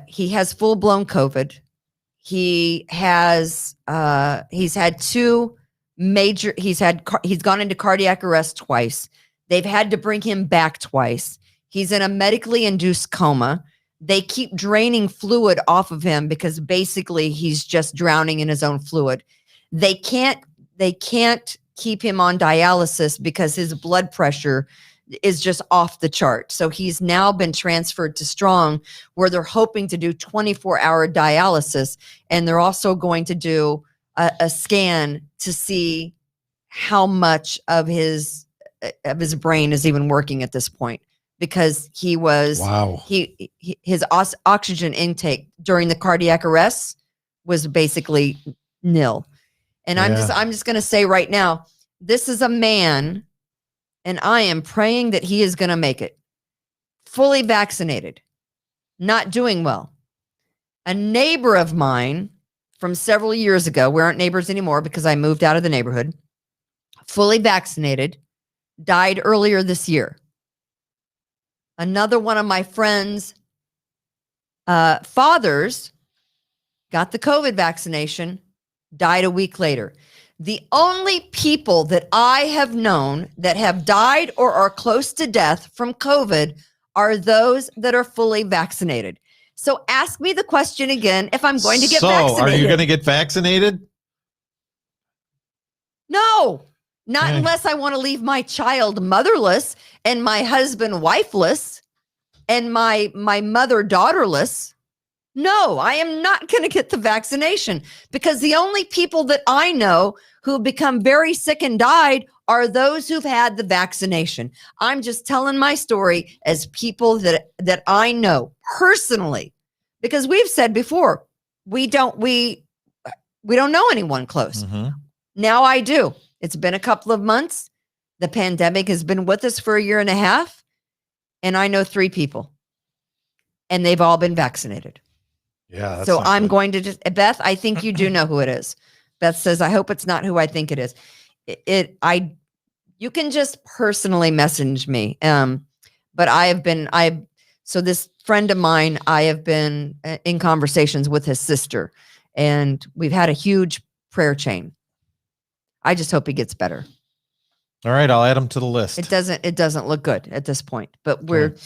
He has full-blown COVID. He's had two major, he's gone into cardiac arrest twice. They've had to bring him back twice. He's in a medically induced coma. They keep draining fluid off of him because basically he's just drowning in his own fluid. They can't keep him on dialysis because his blood pressure is just off the chart. So he's now been transferred to Strong, where they're hoping to do 24-hour dialysis. And they're also going to do a scan to see how much of his of his brain is even working at this point, because he was his oxygen intake during the cardiac arrest was basically nil. And I'm just going to say right now, this is a man, and I am praying that he is going to make it. Fully vaccinated, not doing well. A neighbor of mine from several years ago, we aren't neighbors anymore because I moved out of the neighborhood, fully vaccinated, died earlier this year. Another one of my friends' fathers got the COVID vaccination, died a week later. The only people that I have known that have died or are close to death from COVID are those that are fully vaccinated. So ask me the question again if I'm going to get vaccinated. So are you going to get vaccinated? No, not unless I want to leave my child motherless and my husband wifeless and my mother daughterless. No, I am not going to get the vaccination, because the only people that I know who have become very sick and died are those who've had the vaccination. I'm just telling my story as people that I know personally, because we've said before, we don't know anyone close. Mm-hmm. Now I do. It's been a couple of months. The pandemic has been with us for a year and a half, and I know 3 people, and they've all been vaccinated. Yeah. So I'm going to just, Beth, I think you do know who it is. Beth says, I hope it's not who I think it is. You can just personally message me. But so this friend of mine, I have been in conversations with his sister, and we've had a huge prayer chain. I just hope he gets better. All right. I'll add him to the list. It doesn't look good at this point, but we're,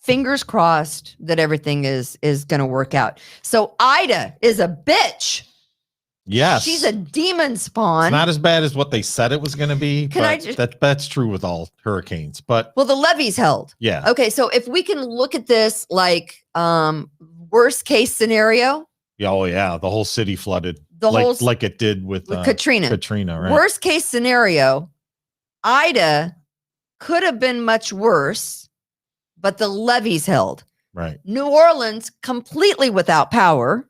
fingers crossed that everything is going to work out. So Ida is a bitch. Yes. She's a demon spawn. It's not as bad as what they said it was going to be. That's true with all hurricanes. But the levee's held. Yeah. Okay. So if we can look at this like worst case scenario. Oh yeah. The whole city flooded. Like it did with Katrina. Katrina, right? Worst case scenario, Ida could have been much worse, but the levee's held. Right. New Orleans completely without power.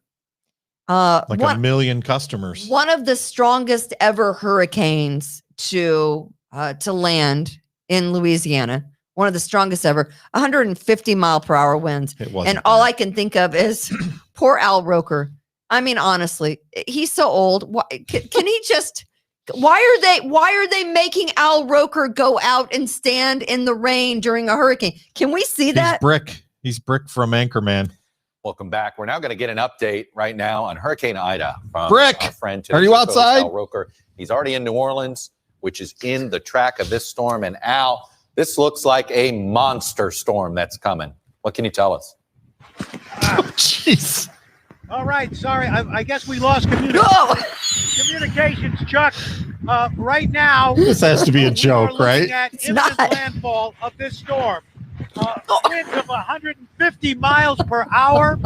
Like 1 million customers. One of the strongest ever hurricanes to land in Louisiana. One of the strongest ever. 150 mile per hour winds. And all I can think of is poor Al Roker. I mean, honestly, he's so old. Can he just? Why are they making Al Roker go out and stand in the rain during a hurricane? Can we see that? He's Brick from Anchorman. Welcome back. We're now going to get an update right now on Hurricane Ida from Brick. Our friend. Are you outside? Al Roker. He's already in New Orleans, which is in the track of this storm. And Al, this looks like a monster storm that's coming. What can you tell us? Oh, jeez. All right, sorry. I guess we lost communications, Chuck. Right now, this has to be a joke, right? It's not landfall of this storm. Winds of 150 miles per hour.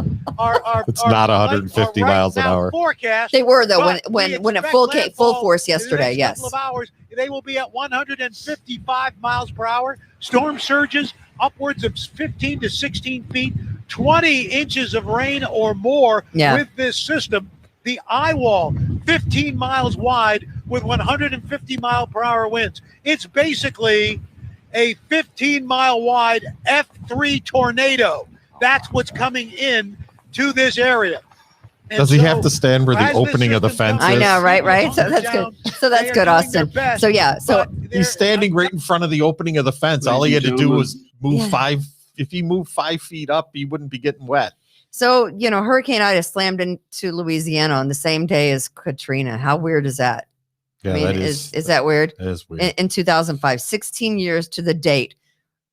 It's not 150 miles an hour. Forecast. They were though when it full force yesterday. Yes. Couple of hours, they will be at 155 miles per hour. Storm surges upwards of 15 to 16 feet. 20 inches of rain or more with this system. The eye wall, 15 miles wide with 150 mile per hour winds. It's basically a 15-mile wide F3 tornado. That's what's coming in to this area. And does he have to stand where the opening of the fence is? I know, right? So that's good. So that's good, Austin. So yeah, so he's standing right in front of the opening of the fence. All he had to do was move 5. If he moved 5 feet up, he wouldn't be getting wet. So, Hurricane Ida slammed into Louisiana on the same day as Katrina. How weird is that? Yeah, I mean, that is that weird? It is weird. In 2005, 16 years to the date.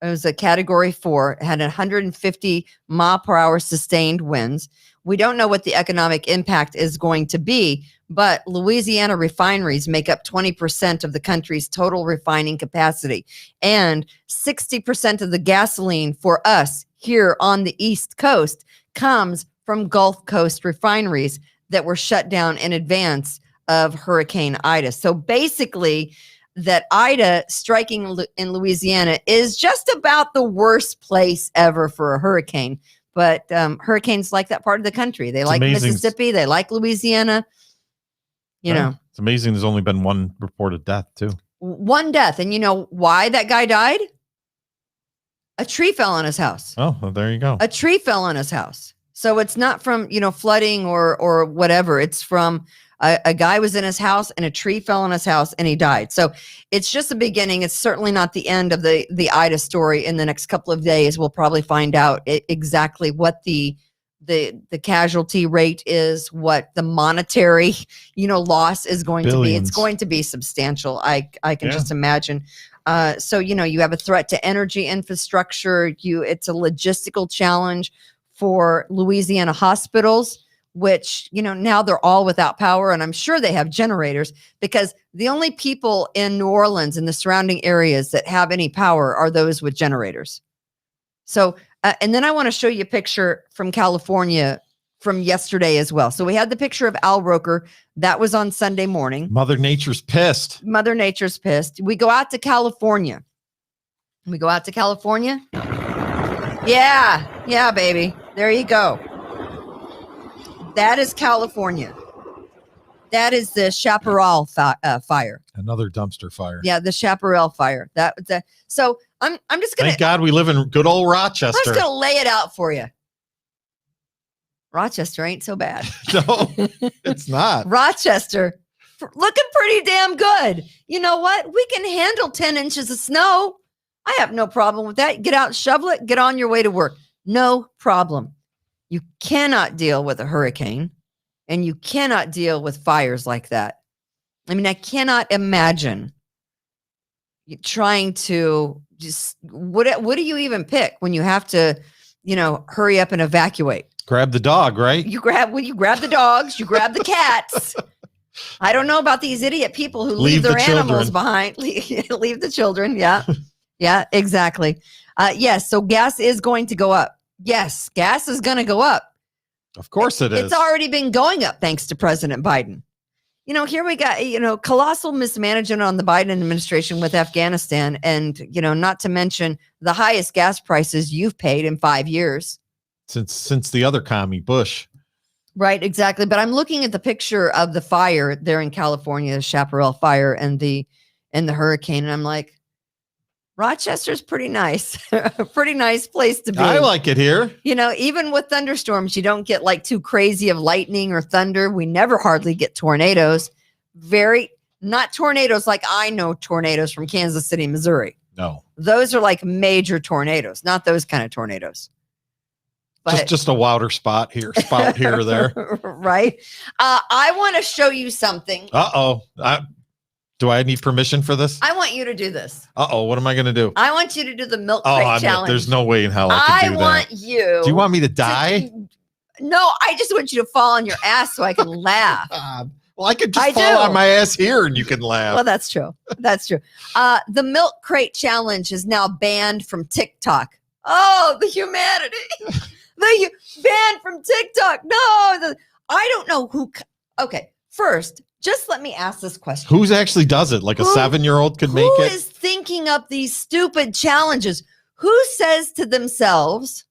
It was a category 4. It had 150 mile per hour sustained winds. We don't know what the economic impact is going to be, but Louisiana refineries make up 20% of the country's total refining capacity. And 60% of the gasoline for us here on the East Coast comes from Gulf Coast refineries that were shut down in advance of Hurricane Ida. So basically, that Ida striking in Louisiana is just about the worst place ever for a hurricane. But hurricanes like that part of the country. They like Mississippi. They like Louisiana. You know. It's amazing there's only been one reported death, too. One death. And you know why that guy died? A tree fell on his house. Oh, well, there you go. A tree fell on his house. So it's not from, flooding or whatever. It's from a guy was in his house and a tree fell on his house and he died. So it's just the beginning. It's certainly not the end of the Ida story. In the next couple of days, we'll probably find out exactly what the casualty rate is, what the monetary, loss is going to be. It's going to be substantial. I can just imagine. So, you have a threat to energy infrastructure. It's a logistical challenge for Louisiana hospitals, which, now they're all without power. And I'm sure they have generators, because the only people in New Orleans and the surrounding areas that have any power are those with generators. So, and then I want to show you a picture from California from yesterday as well. So we had the picture of Al Roker. That was on Sunday morning. Mother Nature's pissed. Mother Nature's pissed. We go out to California. Yeah, baby. There you go. That is California. That is the Chaparral fire. Another dumpster fire. Yeah, the Chaparral fire. So I'm just gonna. Thank God we live in good old Rochester. I'm just gonna lay it out for you. Rochester ain't so bad. No, it's not. Rochester looking pretty damn good. You know what? We can handle 10 inches of snow. I have no problem with that. Get out, shovel it, get on your way to work. No problem. You cannot deal with a hurricane, and you cannot deal with fires like that. I mean, I cannot imagine trying to just, what do you even pick when you have to, hurry up and evacuate? Grab the dog, right? You grab the dogs, you grab the cats. I don't know about these idiot people who leave their animals behind. Leave the children. Yeah. Yeah, exactly. Yes. So gas is going to go up. Yes. Gas is going to go up. Of course it is. It's already been going up thanks to President Biden. Here we got, colossal mismanagement on the Biden administration with Afghanistan. And, not to mention the highest gas prices you've paid in 5 years. Since the other commie, Bush. Right, exactly. But I'm looking at the picture of the fire there in California, the Chaparral fire and the hurricane. And I'm like, Rochester's pretty nice. Pretty nice place to be. I like it here. Even with thunderstorms, you don't get like too crazy of lightning or thunder. We never hardly get tornadoes. Not tornadoes like I know tornadoes from Kansas City, Missouri. No. Those are like major tornadoes, not those kind of tornadoes. But, just a wilder spout here or there. Right. I want to show you something. Uh-oh. Do I need permission for this? I want you to do this. Uh-oh. What am I going to do? I want you to do the milk crate challenge. There's no way in hell I can do that. I want you. Do you want me to die? No, I just want you to fall on your ass so I can laugh. Well, I could just fall on my ass here and you can laugh. Well, that's true. That's true. The milk crate challenge is now banned from TikTok. Oh, the humanity. Banned from TikTok. No, I don't know who. Okay, first, just let me ask this question. Who actually does it? Like a 7-year-old could make it? Who is thinking up these stupid challenges? Who says to themselves,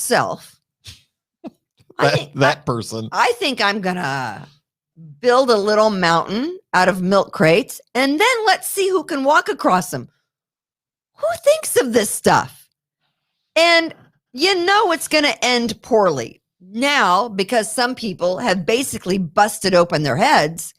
that person. I think I'm going to build a little mountain out of milk crates, and then let's see who can walk across them. Who thinks of this stuff? And it's going to end poorly. Now, because some people have basically busted open their heads,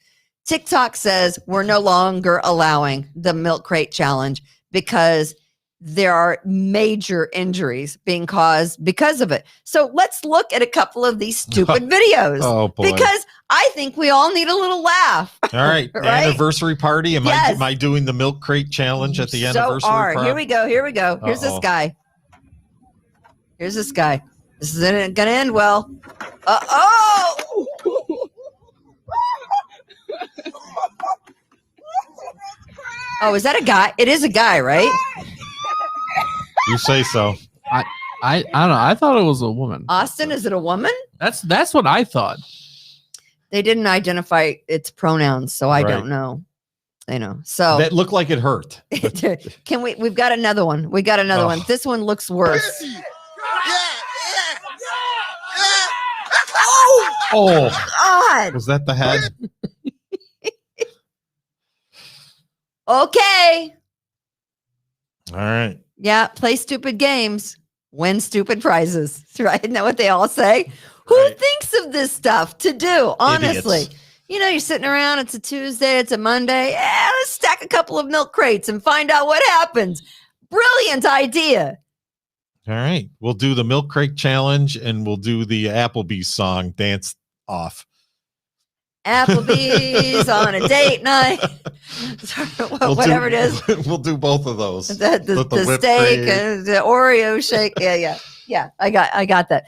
TikTok says we're no longer allowing the milk crate challenge because there are major injuries being caused because of it. So let's look at a couple of these stupid videos. Oh, boy. Because I think we all need a little laugh. All right. Right? Anniversary party. Am I doing the milk crate challenge at the anniversary party? Here we go. Here's this guy. This isn't going to end well. Oh, is that a guy? It is a guy, right? You say so. I don't know. I thought it was a woman. Austin, is it a woman? That's what I thought. They didn't identify its pronouns, so I don't know. So That looked like it hurt. we've got another one. We got another one. This one looks worse. Oh, God. was that the head? Okay. All right. Yeah. Play stupid games, win stupid prizes. Right? Isn't that what they all say? Who Right. thinks of this stuff to do? Honestly. Idiots. You're sitting around. It's a Tuesday. It's a Monday. Let's stack a couple of milk crates and find out what happens. Brilliant idea. All right. We'll do the milk crate challenge and we'll do the Applebee's song, Dance Off. Applebee's on a date night. Whatever it is. We'll do both of those. The whipped steak cream. and the Oreo shake. Yeah. I got that.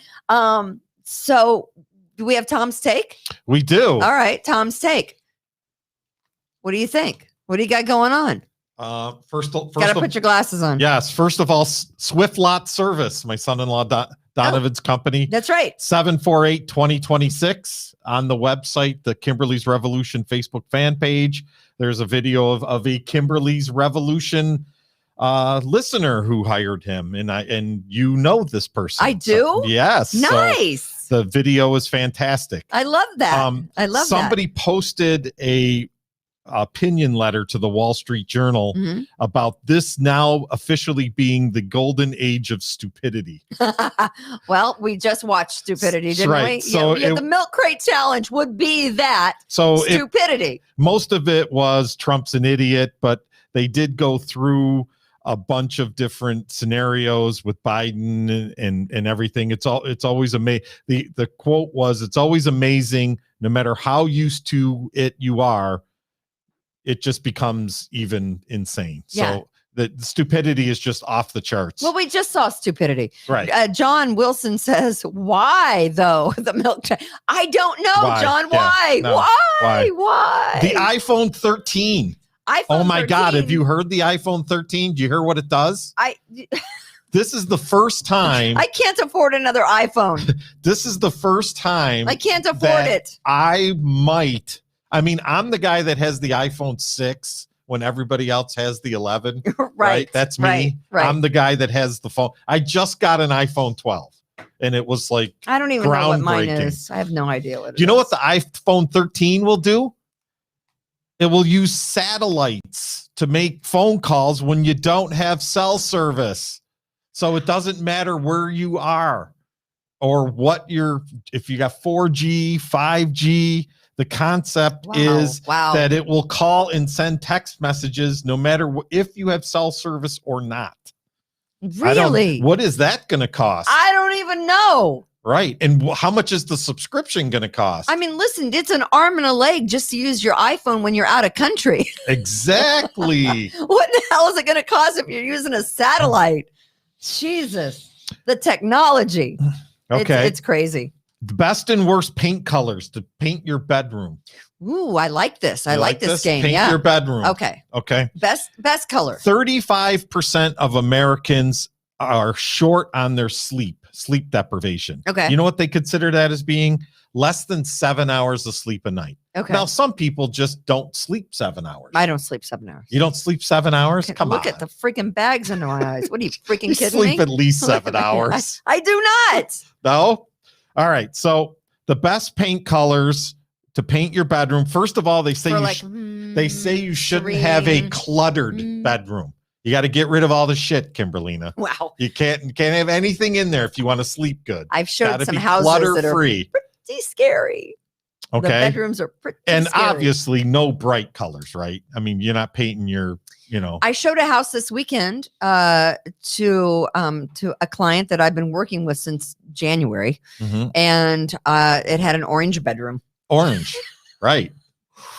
So do we have Tom's take? We do. All right. Tom's take. What do you think? What do you got going on? First Got to put your glasses on. Yes. First of all, Swift Lot Service, my son-in-law Donovan's company. That's right. 748-2026 on the website, the Kimberly's Revolution Facebook fan page. There's a video of a Kimberly's Revolution listener who hired him, and this person. I do. So, yes. Nice. So the video is fantastic. I love that. I love somebody posted a opinion letter to the Wall Street Journal about this now officially being the golden age of stupidity. Well, we just watched stupidity, didn't right. we? So the milk crate challenge would be that. So stupidity. Most of it was Trump's an idiot, but they did go through a bunch of different scenarios with Biden and everything. It's always amazing. The quote was, "It's always amazing, no matter how used to it you are, it just becomes even insane." Yeah. So the stupidity is just off the charts. Well, we just saw stupidity. Right. John Wilson says, "Why though the milk?" I don't know, Why? John. Yeah. Why? No. Why? The iPhone 13. Oh my God. Have you heard the iPhone 13? Do you hear what it does? This is the first time. I can't afford another iPhone. This is the first time. I can't afford it. I'm the guy that has the iPhone 6 when everybody else has the 11. Right. That's me. Right. I'm the guy that has the phone. I just got an iPhone 12 and it was like, I don't even know what mine groundbreaking. is. I have no idea what it is. Do you know what the iPhone 13 will do? It will use satellites to make phone calls when you don't have cell service. So it doesn't matter where you are or if you got 4G, 5G, the concept is that it will call and send text messages no matter if you have cell service or not. Really? What is that going to cost? I don't even know. Right. And how much is the subscription going to cost? Listen, it's an arm and a leg just to use your iPhone when you're out of country. Exactly. What the hell is it going to cost if you're using a satellite? Jesus, the technology. Okay. It's crazy. The best and worst paint colors to paint your bedroom. Ooh, I like this. I like this game. Paint your bedroom. Okay. Best color. 35% of Americans are short on their sleep deprivation. Okay. You know what they consider that as being? Less than 7 hours of sleep a night. Okay. Now, some people just don't sleep 7 hours. I don't sleep 7 hours. You don't sleep 7 hours? Come on. Look at the freaking bags under my eyes. What are you freaking You kidding sleep me? at least 7 hours. I do not. No? All right. So the best paint colors to paint your bedroom. First of all, they say you shouldn't have a cluttered bedroom. You got to get rid of all the shit, Kimberlina. Wow. You can't have anything in there if you want to sleep good. I've showed Gotta some be houses that are clutter-free. pretty scary. Okay. The bedrooms are pretty and scary. obviously no bright colors, right? You're not painting your, I showed a house this weekend to a client that I've been working with since January, and it had an orange bedroom. Orange, right?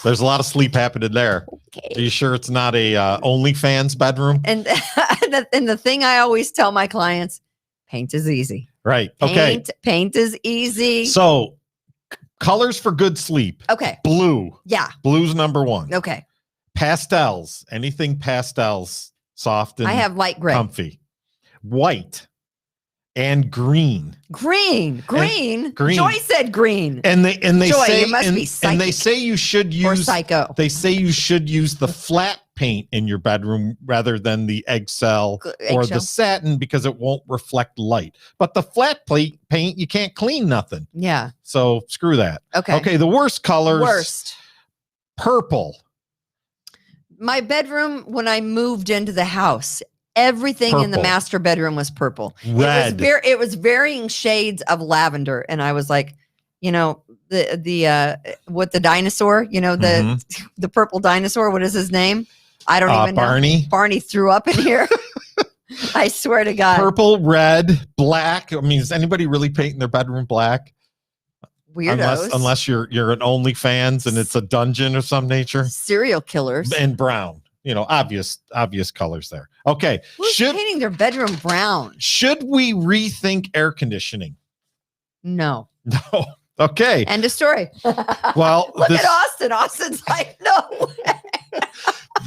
There's a lot of sleep happening there. Okay. Are you sure it's not a OnlyFans bedroom? And the thing I always tell my clients, paint is easy. Right. Okay. Paint is easy. So colors for good sleep. Okay. Blue. Yeah. Blue's number one. Okay. Pastels. Anything pastels, soft and I have light gray. comfy. White. and green. Green. Green. Joy said green. And they Joy, say you must be and they psychic say you should or use psycho. They say you should use the flat paint in your bedroom rather than the eggshell or the Eggshell. satin because it won't reflect light. But the flat paint, you can't clean nothing. Yeah. So screw that. Okay. Okay, the worst colors. Worst. Purple. My bedroom, when I moved into the house, everything in the Purple. master bedroom was purple. Red. It was varying shades of lavender. And I was like, the with the dinosaur, the purple dinosaur, what is his name? I don't even know. Barney. Barney threw up in here. I swear to God. Purple, red, black. I mean, is anybody really painting their bedroom black? Weirdos. Unless you're an OnlyFans and it's a dungeon of some nature. Serial killers. And brown. Obvious colors there. Okay. Who's painting their bedroom brown? Should we rethink air conditioning? No. No. Okay. End of story. Well, look at Austin. Austin's like, no.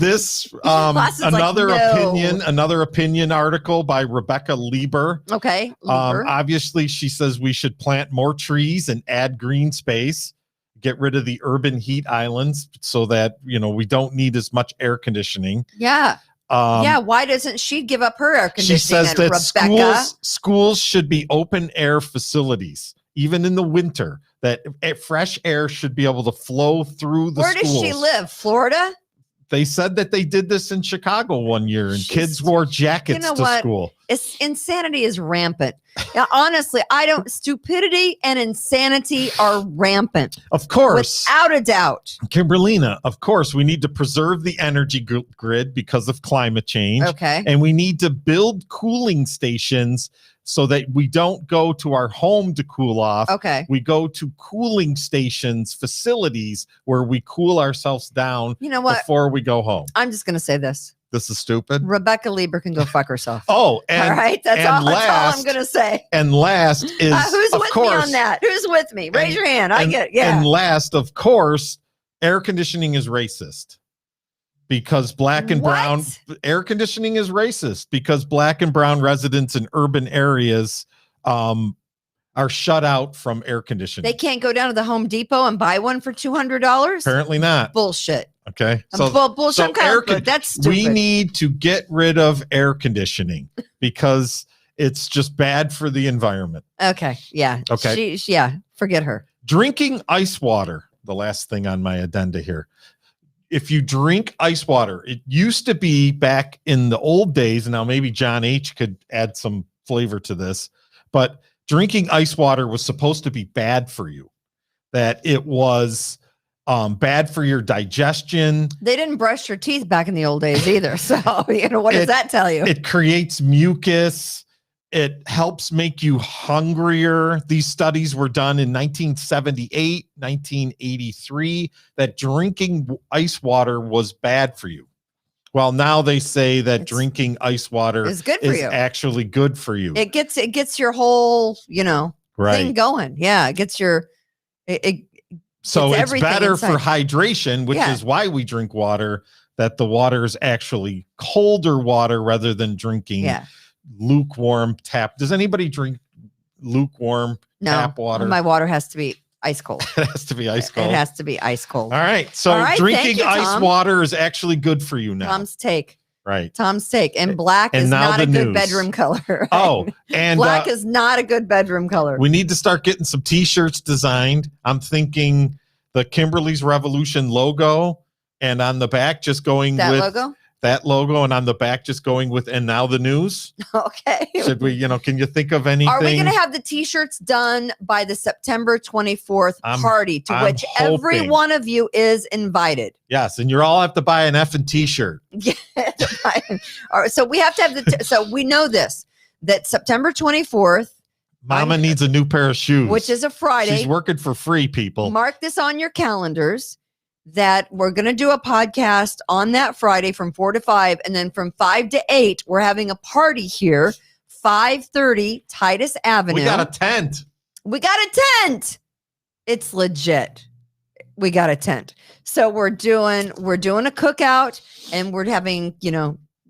This Austin's another like, no. another opinion article by Rebecca Lieber. Okay. Lieber. Obviously, she says we should plant more trees and add green space, get rid of the urban heat islands so that we don't need as much air conditioning. Yeah. Why doesn't she give up her air conditioning? She says that Rebecca? schools should be open air facilities, even in the winter. That fresh air should be able to flow through the schools. Where does she live? Florida? They said that they did this in Chicago one year, and kids wore jackets to school. Insanity is rampant. Now, honestly, stupidity and insanity are rampant. Of course. Without a doubt. Kimberlina, of course, we need to preserve the energy grid because of climate change. Okay. And we need to build cooling stations so that we don't go to our home to cool off. Okay. We go to cooling stations, facilities where we cool ourselves down before we go home. I'm just going to say this. This is stupid. Rebecca Lieber can go fuck herself. Oh, and, all right. That's all I'm going to say. And last is, who's with me on that? Who's with me? Raise your hand. I get it. Yeah. And last, of course, air conditioning is racist. Because black and brown air conditioning is racist because black and brown residents in urban areas are shut out from air conditioning. They can't go down to the Home Depot and buy one for $200? Apparently not. Bullshit. Okay. Bullshit. That's stupid. We need to get rid of air conditioning because it's just bad for the environment. Okay. Yeah. Okay. Forget her. Drinking ice water. The last thing on my addenda here. If you drink ice water, it used to be back in the old days, and now maybe John H. could add some flavor to this, but drinking ice water was supposed to be bad for you, that it was bad for your digestion. They didn't brush your teeth back in the old days either. So, what does that tell you? It creates mucus. It helps make you hungrier. These studies were done in 1978, 1983, that drinking ice water was bad for you. Well, now they say that drinking ice water is good for you. Actually good for you. It gets your whole, thing going. Yeah, it gets your so it's better inside. For hydration, which is why we drink water, that the water is actually colder water rather than drinking lukewarm tap. Does anybody drink lukewarm tap water? My water has to be ice cold. It has to be ice cold. It has to be ice cold. All right. So drinking ice water is actually good for you now. Tom's take. Right. Tom's take. And black is not a good bedroom color. Right? Oh, and black is not a good bedroom color. We need to start getting some t-shirts designed. I'm thinking the Kimberly's Revolution logo, and on the back just going with that logo, and on the back just going with "and now the news." Okay. Should we, can you think of anything? Are we going to have the t-shirts done by the September 24th party to which every one of you is invited? Yes, and you all have to buy an effing t-shirt. Yeah. All right, so we have to have so we know this, that September 24th. Mama needs a new pair of shoes. Which is a Friday. She's working for free, people. Mark this on your calendars. That we're going to do a podcast on that Friday from 4 to 5. And then from 5 to 8, we're having a party here, 530 Titus Avenue. We got a tent. It's legit. We got a tent. So we're doing a cookout, and we're having,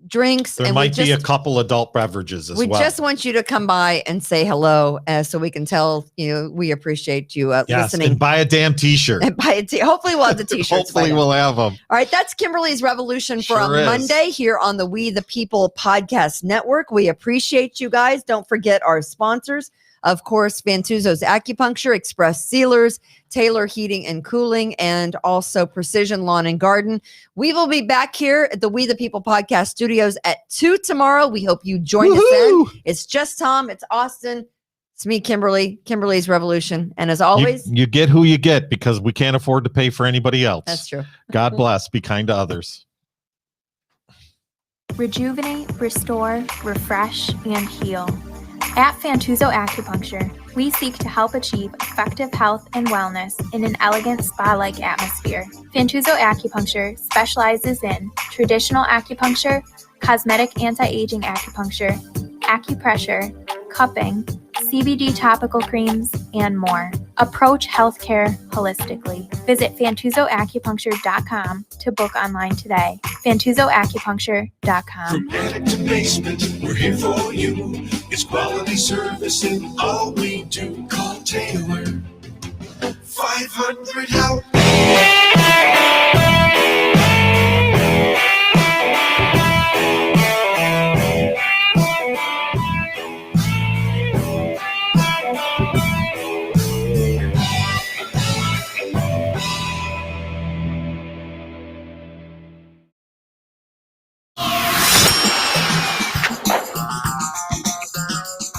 drinks. There and might be a couple adult beverages as we well. just want you to come by and say hello, so we can tell you we appreciate you Yes, listening. and buy a damn t-shirt. And buy a hopefully we'll have the t-shirts. Hopefully we'll have them. All right, that's Kimberly's Revolution for Sure a is. Monday here on the We the People Podcast Network. We appreciate you guys. Don't forget our sponsors. Of course, Fantuzzo's Acupuncture, Express Sealers, Taylor Heating and Cooling, and also Precision Lawn and Garden. We will be back here at the We the People Podcast Studios at 2 tomorrow. We hope you join us then. It's just Tom. It's Austin. It's me, Kimberly. Kimberly's Revolution. And as always, you get who you get because we can't afford to pay for anybody else. That's true. God bless. Be kind to others. Rejuvenate, restore, refresh, and heal. At Fantuzzo Acupuncture, we seek to help achieve effective health and wellness in an elegant spa-like atmosphere. Fantuzzo Acupuncture specializes in traditional acupuncture, cosmetic anti-aging acupuncture, acupressure, cupping, CBD topical creams, and more. Approach healthcare holistically. Visit FantuzzoAcupuncture.com to book online today. FantuzzoAcupuncture.com. From attic to basement, we're here for you. It's quality service in all we do. Call Taylor. 500 help.